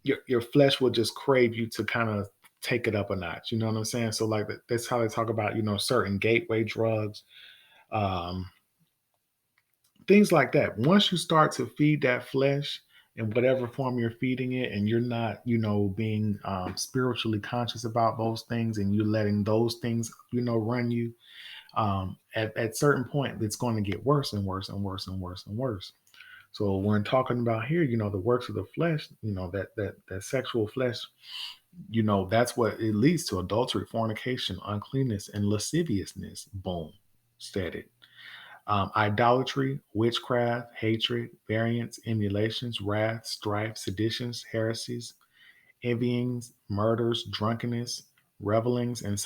your flesh will just crave you to kind of take it up a notch. You know what I'm saying? So like that's how they talk about, certain gateway drugs, um, things like that. Once you start to feed that flesh in whatever form you're feeding it, and you're not, being spiritually conscious about those things, and you're letting those things, run you, at certain point, it's going to get worse and worse and worse and worse and worse. So when talking about here, the works of the flesh, that sexual flesh, that's what it leads to: adultery, fornication, uncleanness, and lasciviousness. Boom, said it. Idolatry, witchcraft, hatred, variance, emulations, wrath, strife, seditions, heresies, envyings, murders, drunkenness, revelings, and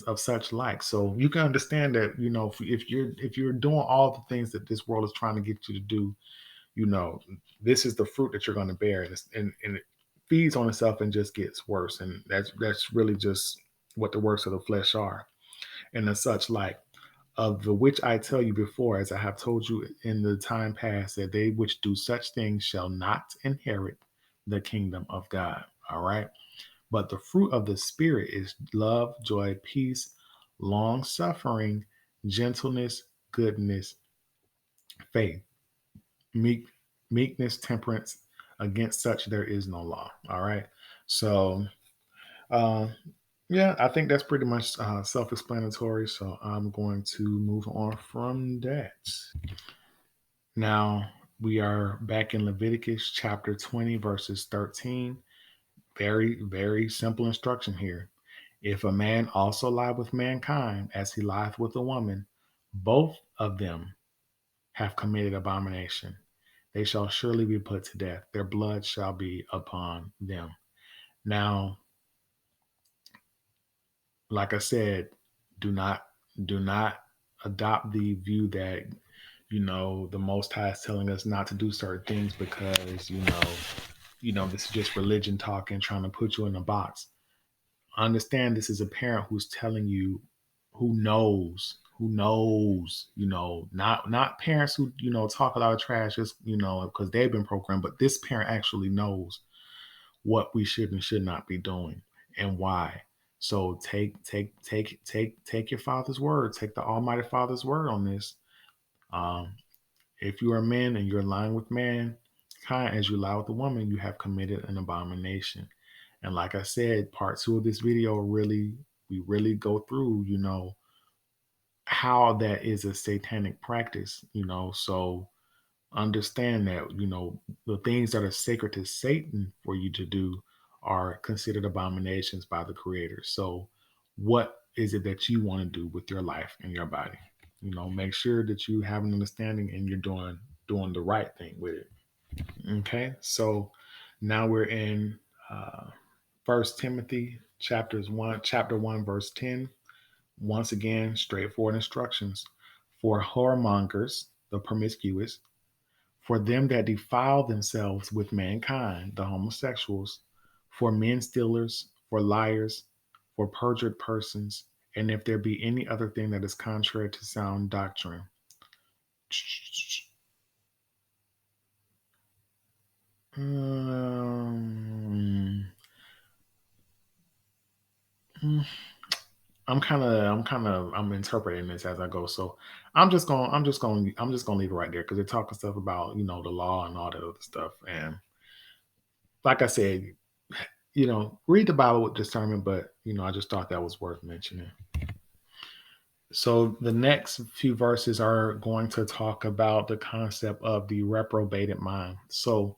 of such like. So you can understand that, if you're doing all the things that this world is trying to get you to do, you know this is the fruit that you're going to bear, and, and it feeds on itself and just gets worse. And that's really just what the works of the flesh are, and as such like, of the which I tell you before, as I have told you in the time past, that they which do such things shall not inherit the kingdom of God. All right. But the fruit of the Spirit is love, joy, peace, long suffering, gentleness, goodness, faith, meek, meekness, temperance. Against such there is no law. All right. So, uh, yeah, I think that's pretty much self explanatory. So I'm going to move on from that. Now, we are back in Leviticus chapter 20, verses 13. Very, very simple instruction here. If a man also lie with mankind as he lieth with a woman, both of them have committed abomination. They shall surely be put to death. Their blood shall be upon them. Now, like I said, do not do not adopt the view that, the Most High is telling us not to do certain things because, this is just religion talking, trying to put you in a box. Understand, this is a parent who's telling you, who knows, not parents who, talk a lot of trash just, because they've been programmed, but this parent actually knows what we should and should not be doing, and why. So take your father's word, take the Almighty Father's word on this. Um, if you are a man and you're lying with man, kind as you lie with a woman, you have committed an abomination. And like I said, part two of this video, we really go through, how that is a satanic practice, so understand that, the things that are sacred to Satan for you to do are considered abominations by the Creator. So what is it that you want to do with your life and your body? Make sure that you have an understanding and you're doing the right thing with it. Okay, so now we're in First Timothy chapter 1, verse 10. Once again, straightforward instructions: for whoremongers, the promiscuous, for them that defile themselves with mankind, the homosexuals, for men stealers, for liars, for perjured persons, and if there be any other thing that is contrary to sound doctrine. Um, I'm interpreting this as I go. So I'm just gonna leave it right there, because they're talking stuff about, the law and all that other stuff. And like I said, read the Bible with discernment, but I just thought that was worth mentioning. So the next few verses are going to talk about the concept of the reprobated mind. So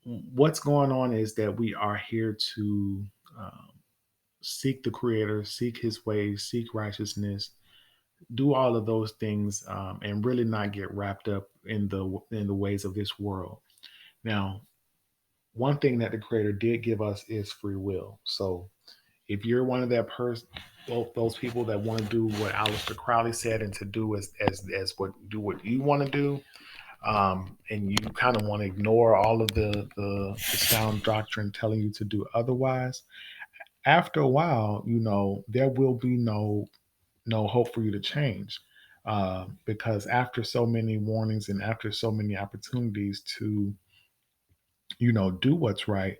what's going on is that we are here to um, seek the Creator, seek His ways, seek righteousness, do all of those things, and really not get wrapped up in the ways of this world. Now, one thing that the Creator did give us is free will. So if you're one of that person, those people that want to do what Aleister Crowley said, and to do as what you want to do, and you kind of want to ignore all of the sound doctrine telling you to do otherwise, after a while, there will be no hope for you to change. Because after so many warnings and after so many opportunities to, do what's right,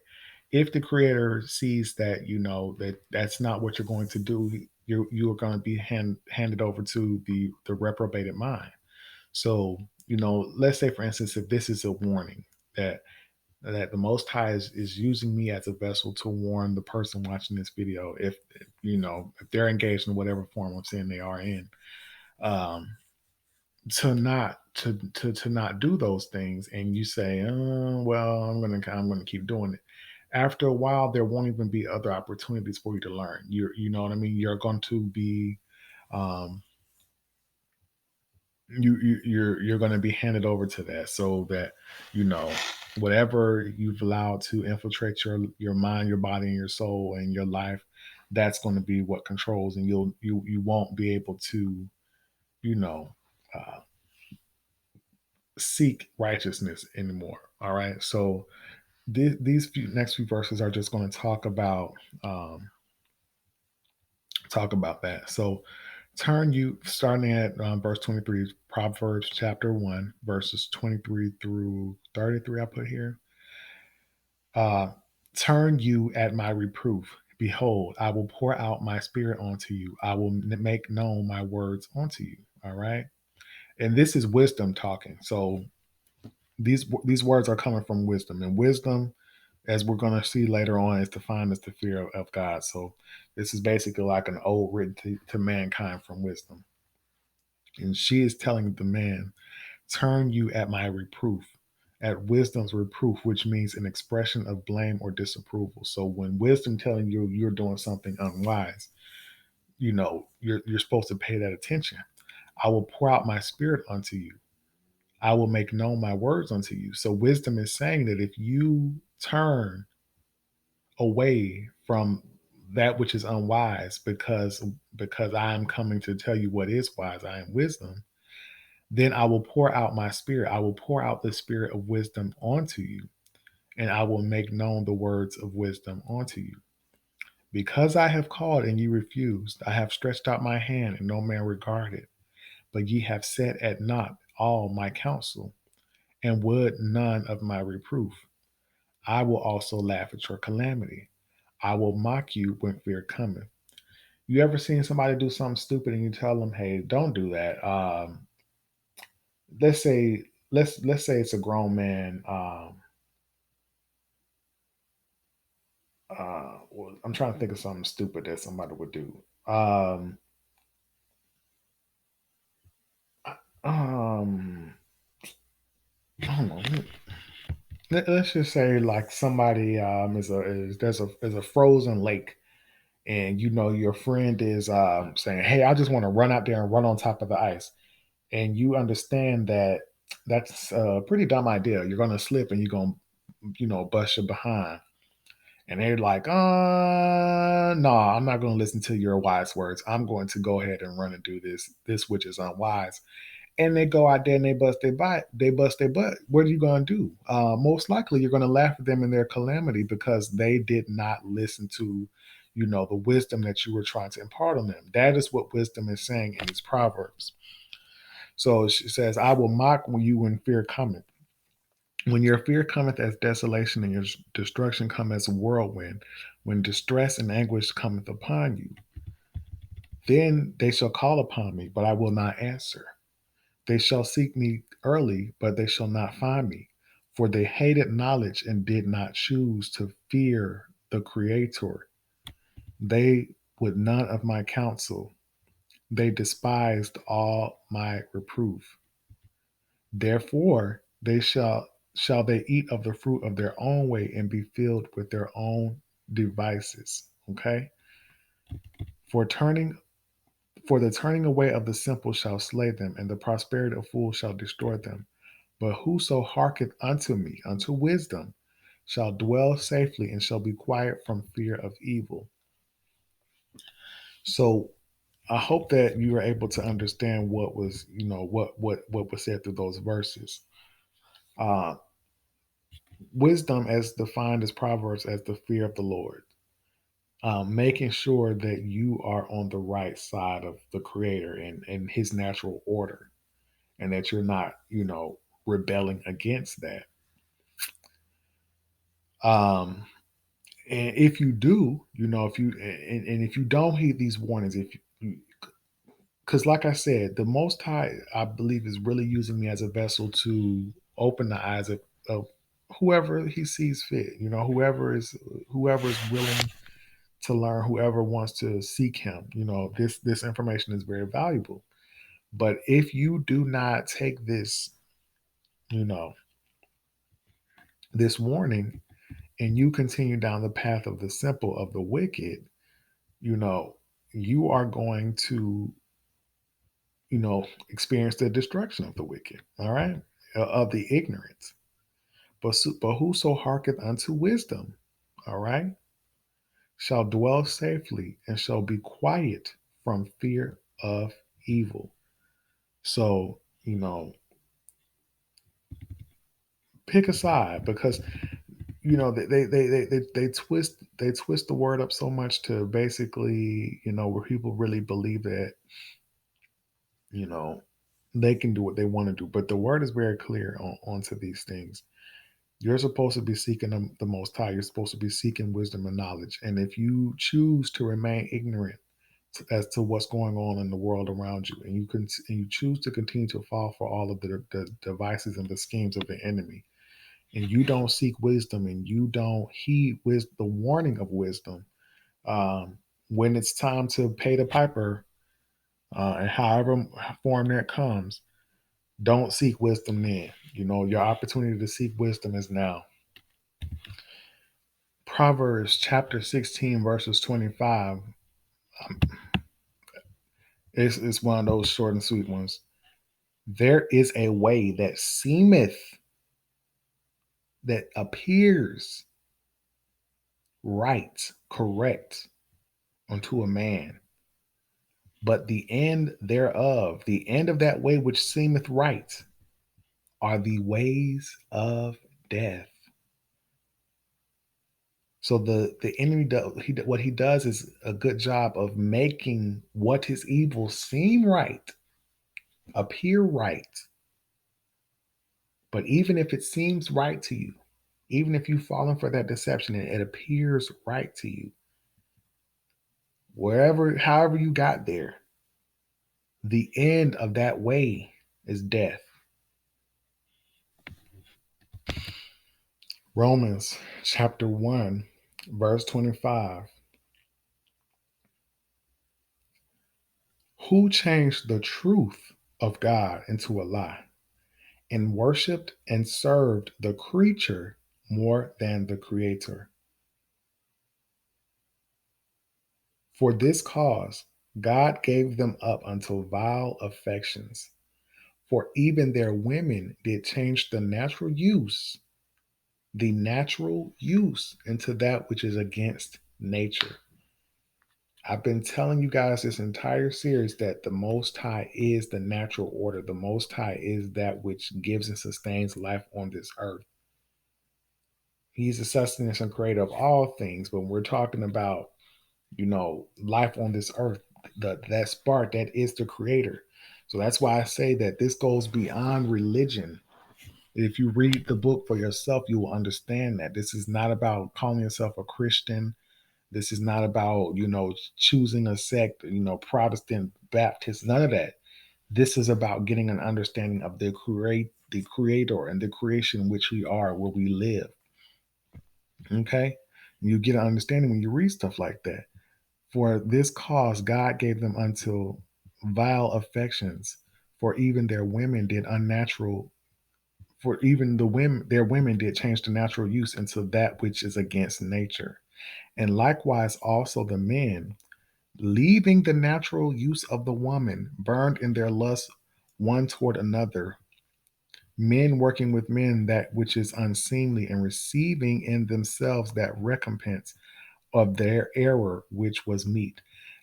if the creator sees that, that that's not what you're going to do, you are going to be handed over to the reprobated mind. So, let's say for instance, if this is a warning that the Most High is using me as a vessel to warn the person watching this video, if they're engaged in whatever form of sin they are in, um, to not do those things, and you say, well, I'm gonna keep doing it. After a while, there won't even be other opportunities for you to learn. You know what I mean. You're going to be um, you're going to be handed over to that, so that you know whatever you've allowed to infiltrate your mind, your body, and your soul and your life, that's going to be what controls, and you won't be able to you know uh, seek righteousness anymore. All right, so these next few verses are just going to um, talk about that. So turn you starting at verse 23, Proverbs chapter 1, verses 23 through 33. I put here. Uh, Turn you at my reproof. Behold, I will pour out my spirit onto you. I will make known my words unto you. All right. And this is wisdom talking. So these words are coming from wisdom, and wisdom, as we're going to see later on, is defined as the fear of God. So this is basically like an ode written to mankind from wisdom. And she is telling the man, turn you at my reproof, at wisdom's reproof, which means an expression of blame or disapproval. So when wisdom telling you you're doing something unwise, you're supposed to pay that attention. I will pour out my spirit unto you. I will make known my words unto you. So wisdom is saying that if you turn away from that which is unwise, because I am coming to tell you what is wise, I am wisdom, then I will pour out my spirit. I will pour out the spirit of wisdom onto you, and I will make known the words of wisdom unto you. Because I have called and ye refused, I have stretched out my hand and no man regarded. But ye have set at naught all my counsel, and would none of my reproof. I will also laugh at your calamity. I will mock you when fear cometh. You ever seen somebody do something stupid and you tell them, "Hey, don't do that"? Let's say let's say it's a grown man. Well, I'm trying to think of something stupid that somebody would do. Um, I don't know. Let's just say like somebody is a frozen lake, and your friend is saying, "Hey, I just want to run out there and run on top of the ice," and you understand that that's a pretty dumb idea. You're going to slip and you're going to bust your behind. And they're like, no, I'm not going to listen to your wise words. I'm going to go ahead and run and do this which is unwise. And they go out there and they bust their butt. They bust their butt. What are you going to do? Most likely, you're going to laugh at them in their calamity because they did not listen to, the wisdom that you were trying to impart on them. That is what wisdom is saying in these proverbs. So it says, "I will mock you when fear cometh." When your fear cometh as desolation and your destruction come as a whirlwind, when distress and anguish cometh upon you, then they shall call upon me, but I will not answer. They shall seek me early, but they shall not find me. For they hated knowledge and did not choose to fear the Creator. They would none of my counsel. They despised all my reproof. Therefore shall they eat of the fruit of their own way and be filled with their own devices. Okay? For turning for the turning away of the simple shall slay them, and the prosperity of fools shall destroy them. But whoso hearketh unto me, unto wisdom, shall dwell safely and shall be quiet from fear of evil. So I hope that you are able to understand what was, what was said through those verses. Uh, Wisdom, as defined as Proverbs, as the fear of the Lord. making sure that you are on the right side of the creator and his natural order, and that you're not, rebelling against that. Um, and if you do, if you and if you don't heed these warnings, if you, because like I said, the Most High, I believe, is really using me as a vessel to open the eyes of whoever He sees fit. Whoever is willing to learn, whoever wants to seek Him. This information is very valuable. But if you do not take you know, this warning, and you continue down the path of the simple, of the wicked, you know, you are going to, experience the destruction of the wicked, all right, of the ignorant. But whoso hearketh unto wisdom, all right, shall dwell safely and shall be quiet from fear of evil. So, pick a side, because they twist the word up so much to basically, where people really believe that, you know they can do what they want to do. But the word is very clear onto these things. You're supposed to be seeking the Most High. You're supposed to be seeking wisdom and knowledge. And if you choose to remain ignorant as to what's going on in the world around you, and you choose to continue to fall for all of the devices and the schemes of the enemy, and you don't seek wisdom, and you don't heed the warning of wisdom, when it's time to pay the piper, and however form that comes, don't seek wisdom then. Your opportunity to seek wisdom is now. Proverbs chapter 16, verses 25. Um, it's one of those short and sweet ones. There is a way that seemeth, that appears right, correct unto a man, but the end thereof, the end of that way which seemeth right, are the ways of death. So the enemy what he does is a good job of making what is evil seem right, appear right. But even if it seems right to you, even if you've fallen for that deception and it appears right to you, however you got there, the end of that way is death. Romans chapter 1, verse 25. Who changed the truth of God into a lie, and worshiped and served the creature more than the creator. For this cause God gave them up unto vile affections. For even their women did change the natural use into that which is against nature. I've been telling you guys this entire series that the Most High is the natural order. The Most High is that which gives and sustains life on this earth. He's the sustenance and creator of all things. But when we're talking about, life on this earth, that spark, that is the creator. So that's why I say that this goes beyond religion. If you read the book for yourself, you will understand that this is not about calling yourself a Christian. This is not about, choosing a sect, Protestant, Baptist, none of that. This is about getting an understanding of the creator and the creation in which we are, where we live. Okay? You get an understanding when you read stuff like that. For this cause God gave them unto vile affections, for even their women did unnatural for even their women did change the natural use into that which is against nature. And likewise also the men, leaving the natural use of the woman, burned in their lust one toward another, men working with men that which is unseemly, and receiving in themselves that recompense of their error which was meet.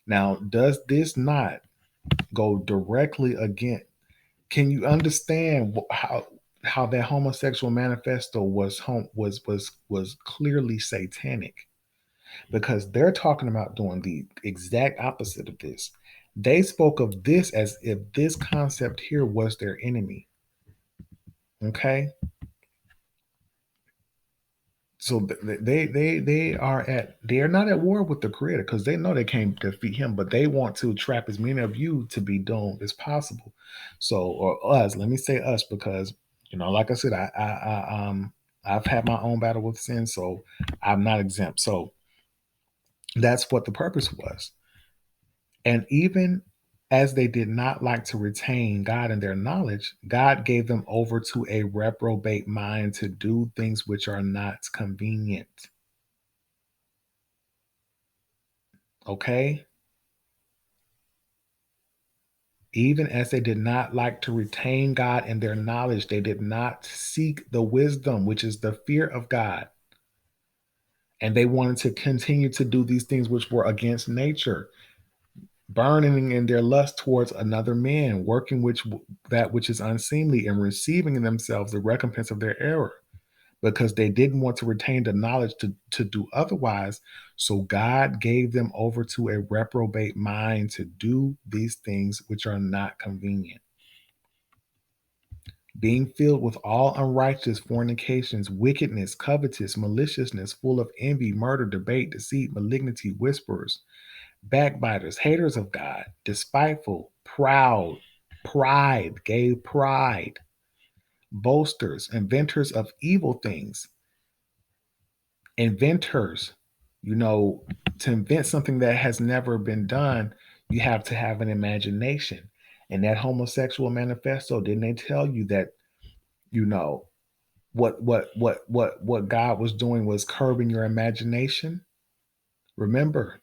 Now, does this not go directly against? Can you understand how that homosexual manifesto was clearly satanic? because they're talking about doing the exact opposite of this. They spoke of this as if this concept here was their enemy. Okay, so they are not at war with the creator because they know they can't defeat him, but they want to trap as many of you to be doomed as possible. So, or us, let me say us, because like I said, I've had my own battle with sin, so I'm not exempt. So that's what the purpose was. And even as they did not like to retain God in their knowledge, God gave them over to a reprobate mind to do things which are not convenient. Okay? Even as they did not like to retain God in their knowledge, they did not seek the wisdom, which is the fear of God. And they wanted to continue to do these things which were against nature, burning in their lust towards another man, working that which is unseemly, and receiving in themselves the recompense of their error, because they didn't want to retain the knowledge to do otherwise. So God gave them over to a reprobate mind to do these things which are not convenient, being filled with all unrighteous fornications, wickedness, covetous, maliciousness, full of envy, murder, debate, deceit, malignity, whisperers, backbiters, haters of God, despiteful, proud, pride, boasters, inventors of evil things. Inventors, to invent something that has never been done, you have to have an imagination. And that homosexual manifesto, didn't they tell you that, you know, what God was doing was curbing your imagination? Remember.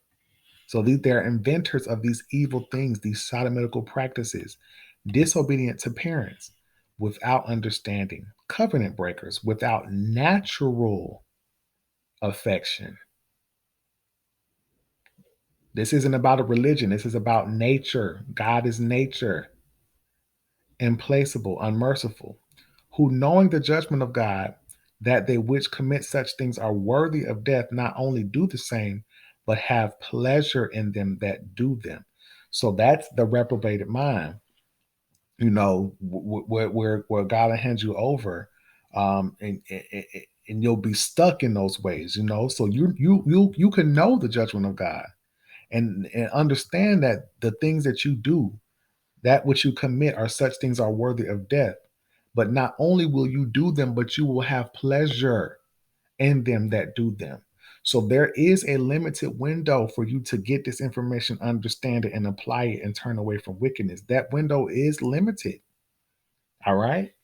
So they're inventors of these evil things, these sodomitical practices, disobedient to parents, without understanding, covenant breakers, without natural affection. This isn't about a religion. This is about nature. God is nature, implacable, unmerciful, who, knowing the judgment of God, that they which commit such things are worthy of death, not only do the same, but have pleasure in them that do them. So that's the reprobated mind, where God will hand you over, and you'll be stuck in those ways, So you can know the judgment of God, and understand that the things that you do, that which you commit, are such things are worthy of death. But not only will you do them, but you will have pleasure in them that do them. So there is a limited window for you to get this information, understand it, and apply it, and turn away from wickedness. That window is limited. All right.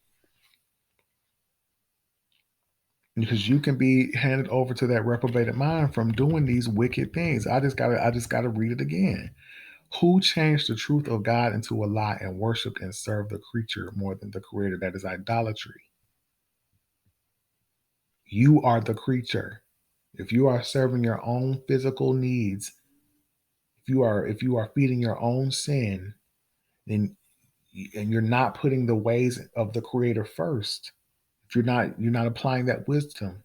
Because you can be handed over to that reprobated mind from doing these wicked things. I just gotta read it again. Who changed the truth of God into a lie and worshiped and served the creature more than the creator? That is idolatry. You are the creature. If you are serving your own physical needs, if you are feeding your own sin, then and you're not putting the ways of the creator first, if you're not applying that wisdom,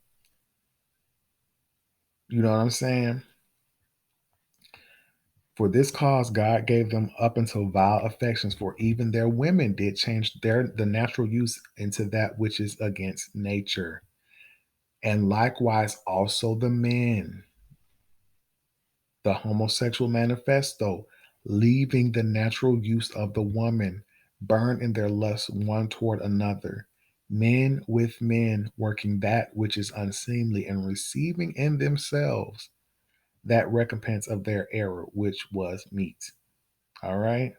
you know what I'm saying? For this cause God gave them up unto vile affections, for even their women did change the natural use into that which is against nature. And likewise also the men, the homosexual manifesto, leaving the natural use of the woman, burn in their lust one toward another, men with men, working that which is unseemly, and receiving in themselves that recompense of their error, which was meat. All right.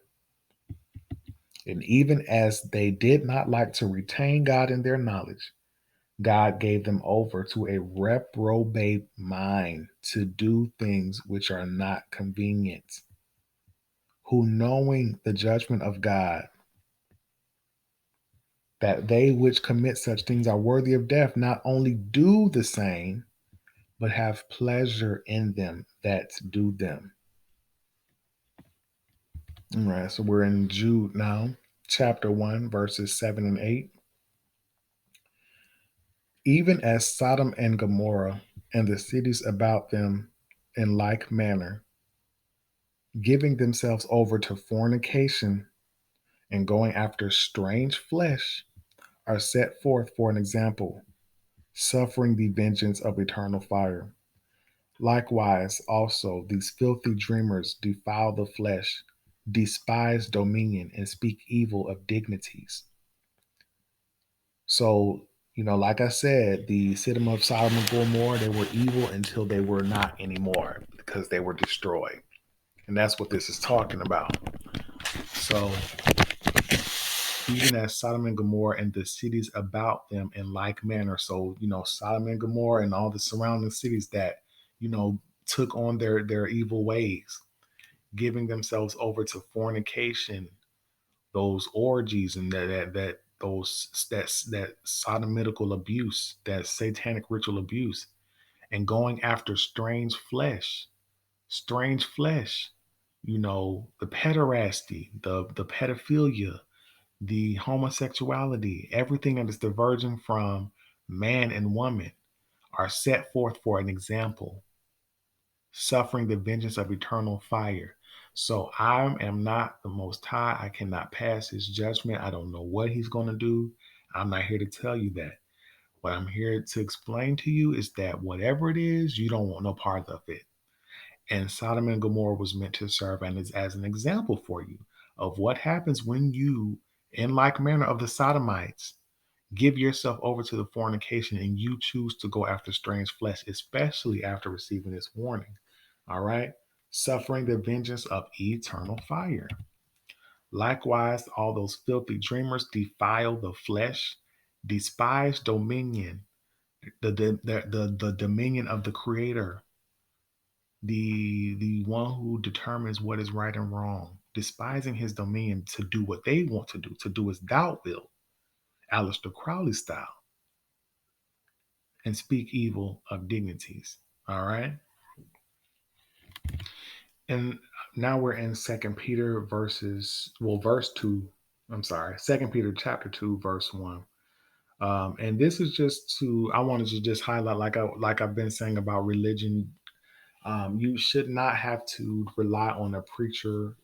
And even as they did not like to retain God in their knowledge, God gave them over to a reprobate mind to do things which are not convenient, who, knowing the judgment of God, that they which commit such things are worthy of death, not only do the same, but have pleasure in them that do them. All right, so we're in Jude now, chapter 1, verses 7 and 8. Even as Sodom and Gomorrah and the cities about them in like manner, giving themselves over to fornication and going after strange flesh, are set forth for an example, suffering the vengeance of eternal fire. Likewise, also, these filthy dreamers defile the flesh, despise dominion, and speak evil of dignities. So, like I said, the city of Sodom and Gomorrah, they were evil until they were not anymore because they were destroyed. And that's what this is talking about. So, even as Sodom and Gomorrah and the cities about them in like manner. So, Sodom and Gomorrah and all the surrounding cities that, took on their evil ways, giving themselves over to fornication, those orgies, and that sodomitical abuse, that satanic ritual abuse, and going after strange flesh, the pederasty, the pedophilia, the homosexuality, everything that is diverging from man and woman, are set forth for an example, suffering the vengeance of eternal fire. So I am not the Most High. I cannot pass his judgment. I don't know what he's going to do. I'm not here to tell you that. What I'm here to explain to you is that whatever it is, you don't want no part of it. And Sodom and Gomorrah was meant to serve as an example for you of what happens when you, in like manner of the Sodomites, give yourself over to the fornication and you choose to go after strange flesh, especially after receiving this warning. All right? Suffering the vengeance of eternal fire. Likewise, all those filthy dreamers defile the flesh, despise dominion, the dominion of the Creator, the one who determines what is right and wrong, despising his dominion to do what they want to do as thou will, Aleister Crowley style, and speak evil of dignities. All right. And now we're in verse 2. I'm sorry, Second Peter chapter 2, verse 1. And this is I wanted to just highlight, like I've been saying about religion. You should not have to rely on a preacher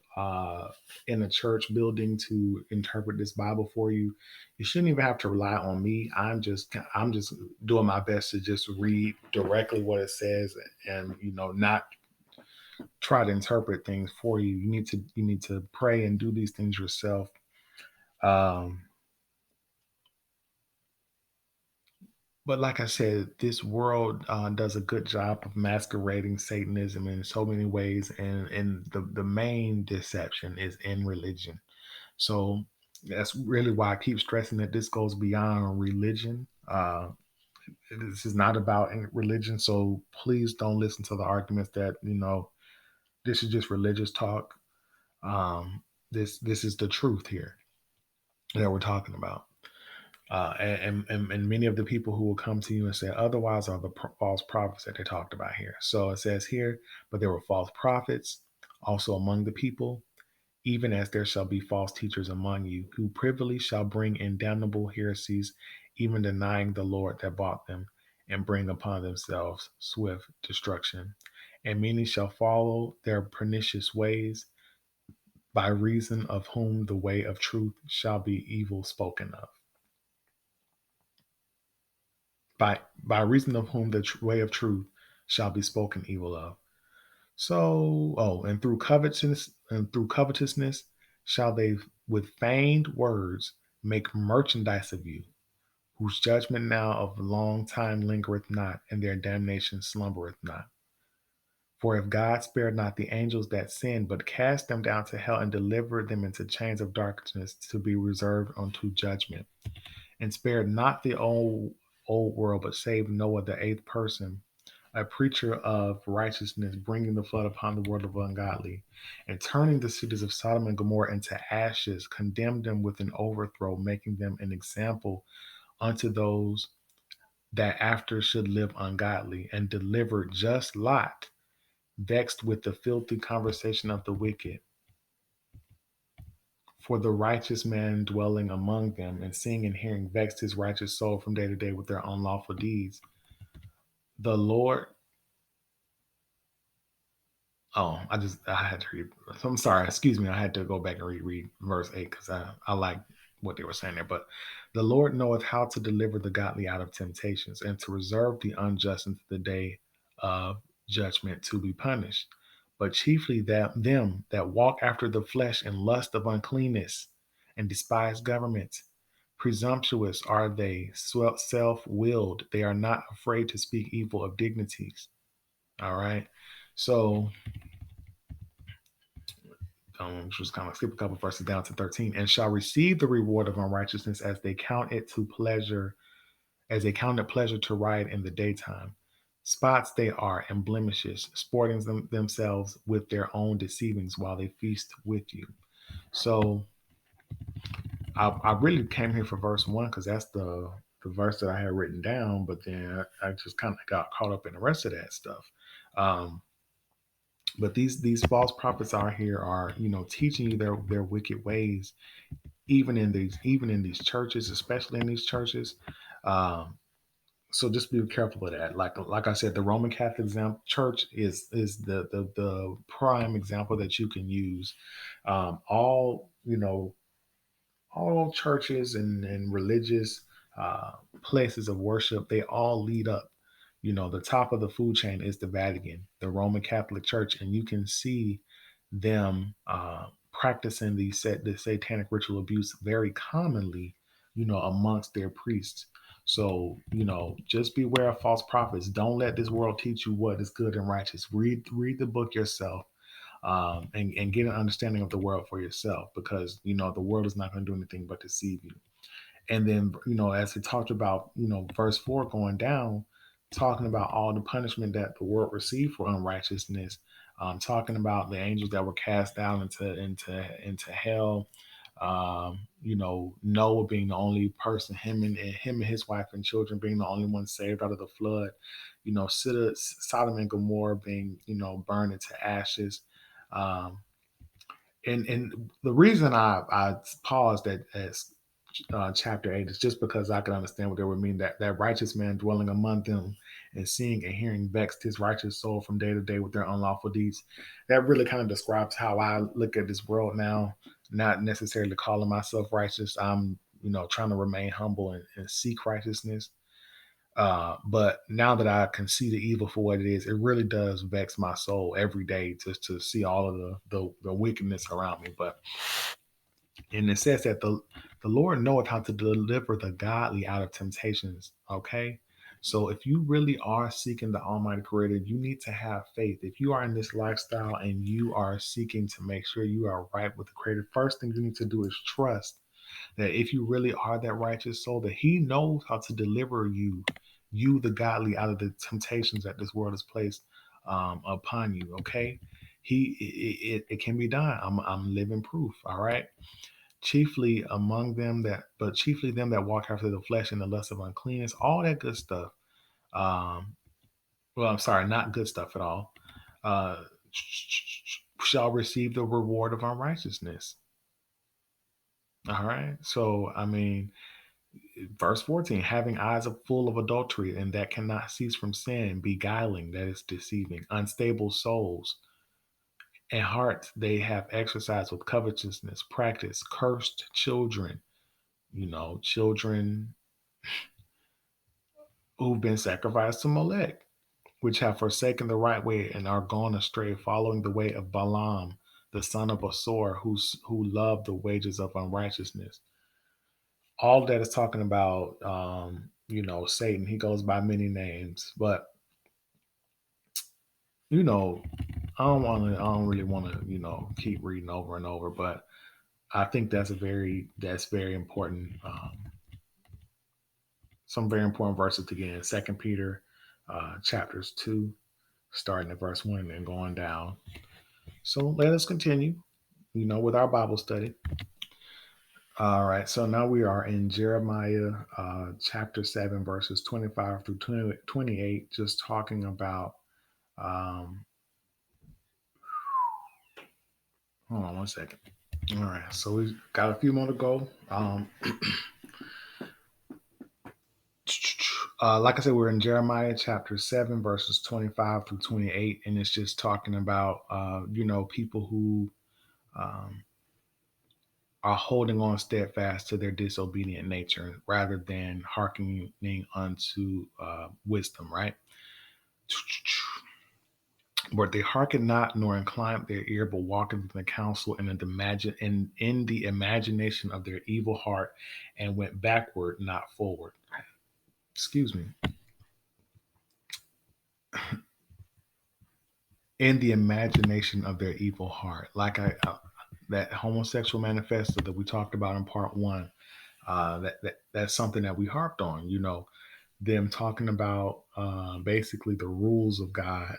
in a church building to interpret this Bible for you. You shouldn't even have to rely on me. I'm just doing my best to just read directly what it says, and not try to interpret things for you. You need to pray and do these things yourself. Um, But like I said, this world does a good job of masquerading Satanism in so many ways, and the main deception is in religion. So that's really why I keep stressing that this goes beyond religion. This is not about religion, so please don't listen to the arguments that this is just religious talk. This is the truth here that we're talking about. And many of the people who will come to you and say otherwise are the false prophets that they talked about here. So it says here, but there were false prophets also among the people, even as there shall be false teachers among you, who privily shall bring in damnable heresies, even denying the Lord that bought them, and bring upon themselves swift destruction. And many shall follow their pernicious ways, by reason of whom the way of truth shall be evil spoken of. By reason of whom the way of truth shall be spoken evil of. So, and through covetousness shall they with feigned words make merchandise of you, whose judgment now of long time lingereth not, and their damnation slumbereth not. For if God spared not the angels that sinned, but cast them down to hell and delivered them into chains of darkness to be reserved unto judgment, and spared not the old world, but saved Noah, the eighth person, a preacher of righteousness, bringing the flood upon the world of ungodly, and turning the cities of Sodom and Gomorrah into ashes, condemned them with an overthrow, making them an example unto those that after should live ungodly, and delivered just Lot, vexed with the filthy conversation of the wicked. For the righteous man dwelling among them, and seeing and hearing, vexed his righteous soul from day to day with their unlawful deeds. The Lord Oh, I had to read. I'm sorry, excuse me. I had to go back and read verse 8 because I like what they were saying there. But the Lord knoweth how to deliver the godly out of temptations and to reserve the unjust unto the day of judgment to be punished. But chiefly that them that walk after the flesh and lust of uncleanness and despise government. Presumptuous are they, self willed. They are not afraid to speak evil of dignities. All right. So just kind of skip a couple verses down to 13, and shall receive the reward of unrighteousness as they count it to pleasure, as they count it pleasure to ride in the daytime. Spots they are and blemishes, sporting themselves with their own deceivings while they feast with you. So I really came here for verse 1 because that's the verse that I had written down, but then I just kind of got caught up in the rest of that stuff. Um, but these false prophets are here are teaching you their wicked ways even in these churches, especially in these churches. Um, so just be careful of that. Like I said, the Roman Catholic Church is the prime example that you can use. All all churches and religious uh, places of worship, they all lead up. The top of the food chain is the Vatican, the Roman Catholic Church, and you can see them practicing the satanic ritual abuse very commonly, amongst their priests. So, just beware of false prophets. Don't let this world teach you what is good and righteous. Read the book yourself, and get an understanding of the world for yourself, because the world is not going to do anything but deceive you. And then as he talked about verse 4 going down, talking about all the punishment that the world received for unrighteousness, talking about the angels that were cast down into hell, Noah being the only person, him and his wife and children being the only ones saved out of the flood, Sodom and Gomorrah being burned into ashes. um, and the reason I paused at chapter 8 is just because I can understand what they would mean, that righteous man dwelling among them and seeing and hearing vexed his righteous soul from day to day with their unlawful deeds. That really kind of describes how I look at this world now, not necessarily calling myself righteous. I'm trying to remain humble and seek righteousness. But now that I can see the evil for what it is, it really does vex my soul every day just to see all of the wickedness around me. But and it says that the Lord knoweth how to deliver the godly out of temptations. Okay. So if you really are seeking the Almighty Creator, you need to have faith. If you are in this lifestyle and you are seeking to make sure you are right with the Creator, first thing you need to do is trust that if you really are that righteous soul, that He knows how to deliver you the godly, out of the temptations that this world has placed upon you. Okay. It can be done. I'm living proof. All right. Chiefly them that walk after the flesh and the lust of uncleanness, all that good stuff. Um, well, I'm sorry, not good stuff at all. Uh, shall receive the reward of unrighteousness. All right. So, I mean, verse 14, having eyes full of adultery and that cannot cease from sin, beguiling, that is deceiving, unstable souls, and hearts they have exercised with covetousness, practice, cursed children, children who've been sacrificed to Molech, which have forsaken the right way and are gone astray, following the way of Balaam, the son of Asor, who loved the wages of unrighteousness. All that is talking about, Satan. He goes by many names, but you know, I don't really want to, keep reading over and over. But I think that's very important. Some very important verses to get in. Second Peter, chapters 2, starting at verse 1 and going down. So let us continue, with our Bible study. All right. So now we are in Jeremiah chapter 7, verses 25 through 28, just talking about, um, hold on one second. All right. So we got a few more to go. Like I said, we're in Jeremiah chapter 7, verses 25 through 28, and it's just talking about, people who um, are holding on steadfast to their disobedient nature rather than hearkening unto wisdom, right? But they hearken not nor incline their ear, but walk in the counsel and in the imagination of their evil heart, and went backward, not forward. Excuse me. In the imagination of their evil heart, like that homosexual manifesto that we talked about in part one. That's something that we harped on. Them talking about basically the rules of God,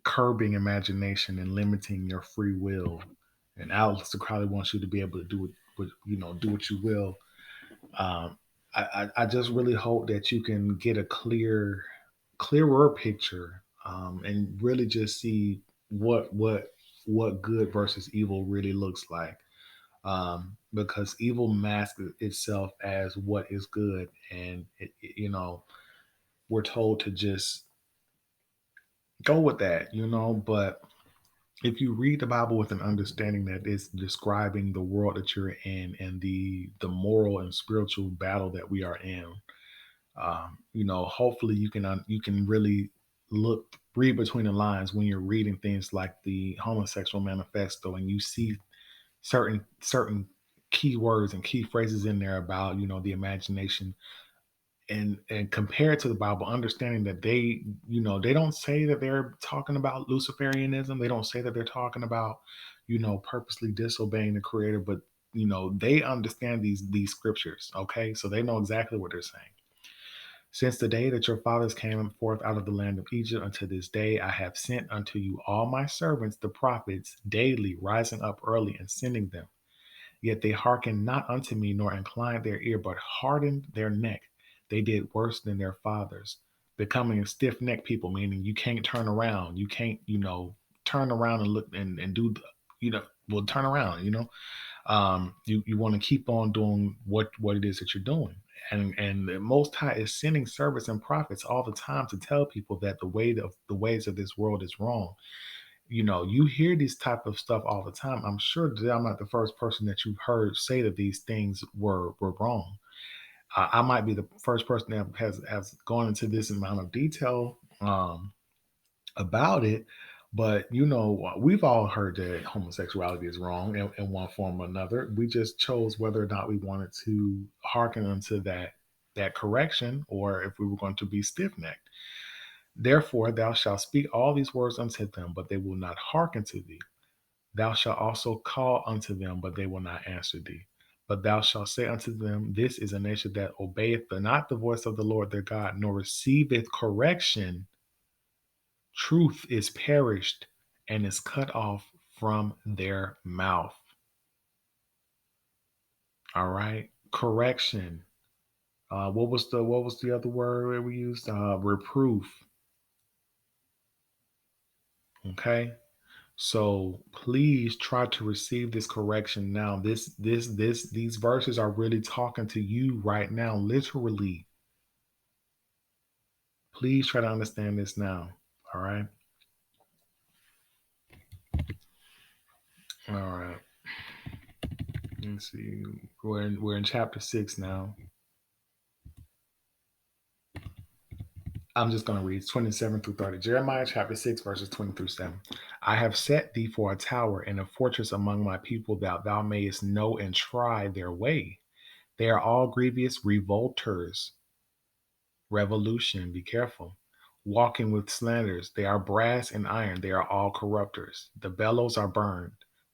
curbing imagination and limiting your free will. And Alistair Crowley wants you to be able to do what you will. Um, I just really hope that you can get a clearer picture, and really just see what good versus evil really looks like. Because evil masks itself as what is good, and we're told to just go with that, But if you read the Bible with an understanding that it's describing the world that you're in and the moral and spiritual battle that we are in, hopefully you can really read between the lines when you're reading things like the homosexual manifesto, and you see certain key words and key phrases in there about the imagination, and compare it to the Bible, understanding that they don't say that they're talking about Luciferianism. They don't say that they're talking about purposely disobeying the Creator, but they understand these scriptures. Okay, so they know exactly what they're saying. Since the day that your fathers came forth out of the land of Egypt unto this day, I have sent unto you all my servants, the prophets, daily rising up early and sending them. Yet they hearkened not unto me, nor inclined their ear, but hardened their neck. They did worse than their fathers, becoming a stiff necked people, meaning you can't turn around. You can't, turn around and look and do, well, turn around, you want to keep on doing what it is that you're doing. And the Most High is sending servants and prophets all the time to tell people that the ways of this world is wrong. You hear this type of stuff all the time. I'm sure that I'm not the first person that you've heard say that these things were wrong. I might be the first person that has gone into this amount of detail about it, but we've all heard that homosexuality is wrong in one form or another. We just chose whether or not we wanted to hearken unto that correction, or if we were going to be stiff-necked. Therefore, thou shalt speak all these words unto them, but they will not hearken to thee. Thou shalt also call unto them, but they will not answer thee. But thou shalt say unto them, This is a nation that obeyeth not the voice of the Lord their God, nor receiveth correction. Truth is perished and is cut off from their mouth. All right. Correction. What was the other word we used? Reproof. Okay. So please try to receive this correction now. These verses are really talking to you right now, literally. Please try to understand this now. All right. All right. Let's see. We're in chapter 6 now. I'm just going to read 27 through 30. Jeremiah chapter 6, verses 20 through 7. I have set thee for a tower and a fortress among my people, that thou mayest know and try their way. They are all grievous revolters. Revolution, be careful. Walking with slanders. They are brass and iron. They are all corrupters. The bellows are burned.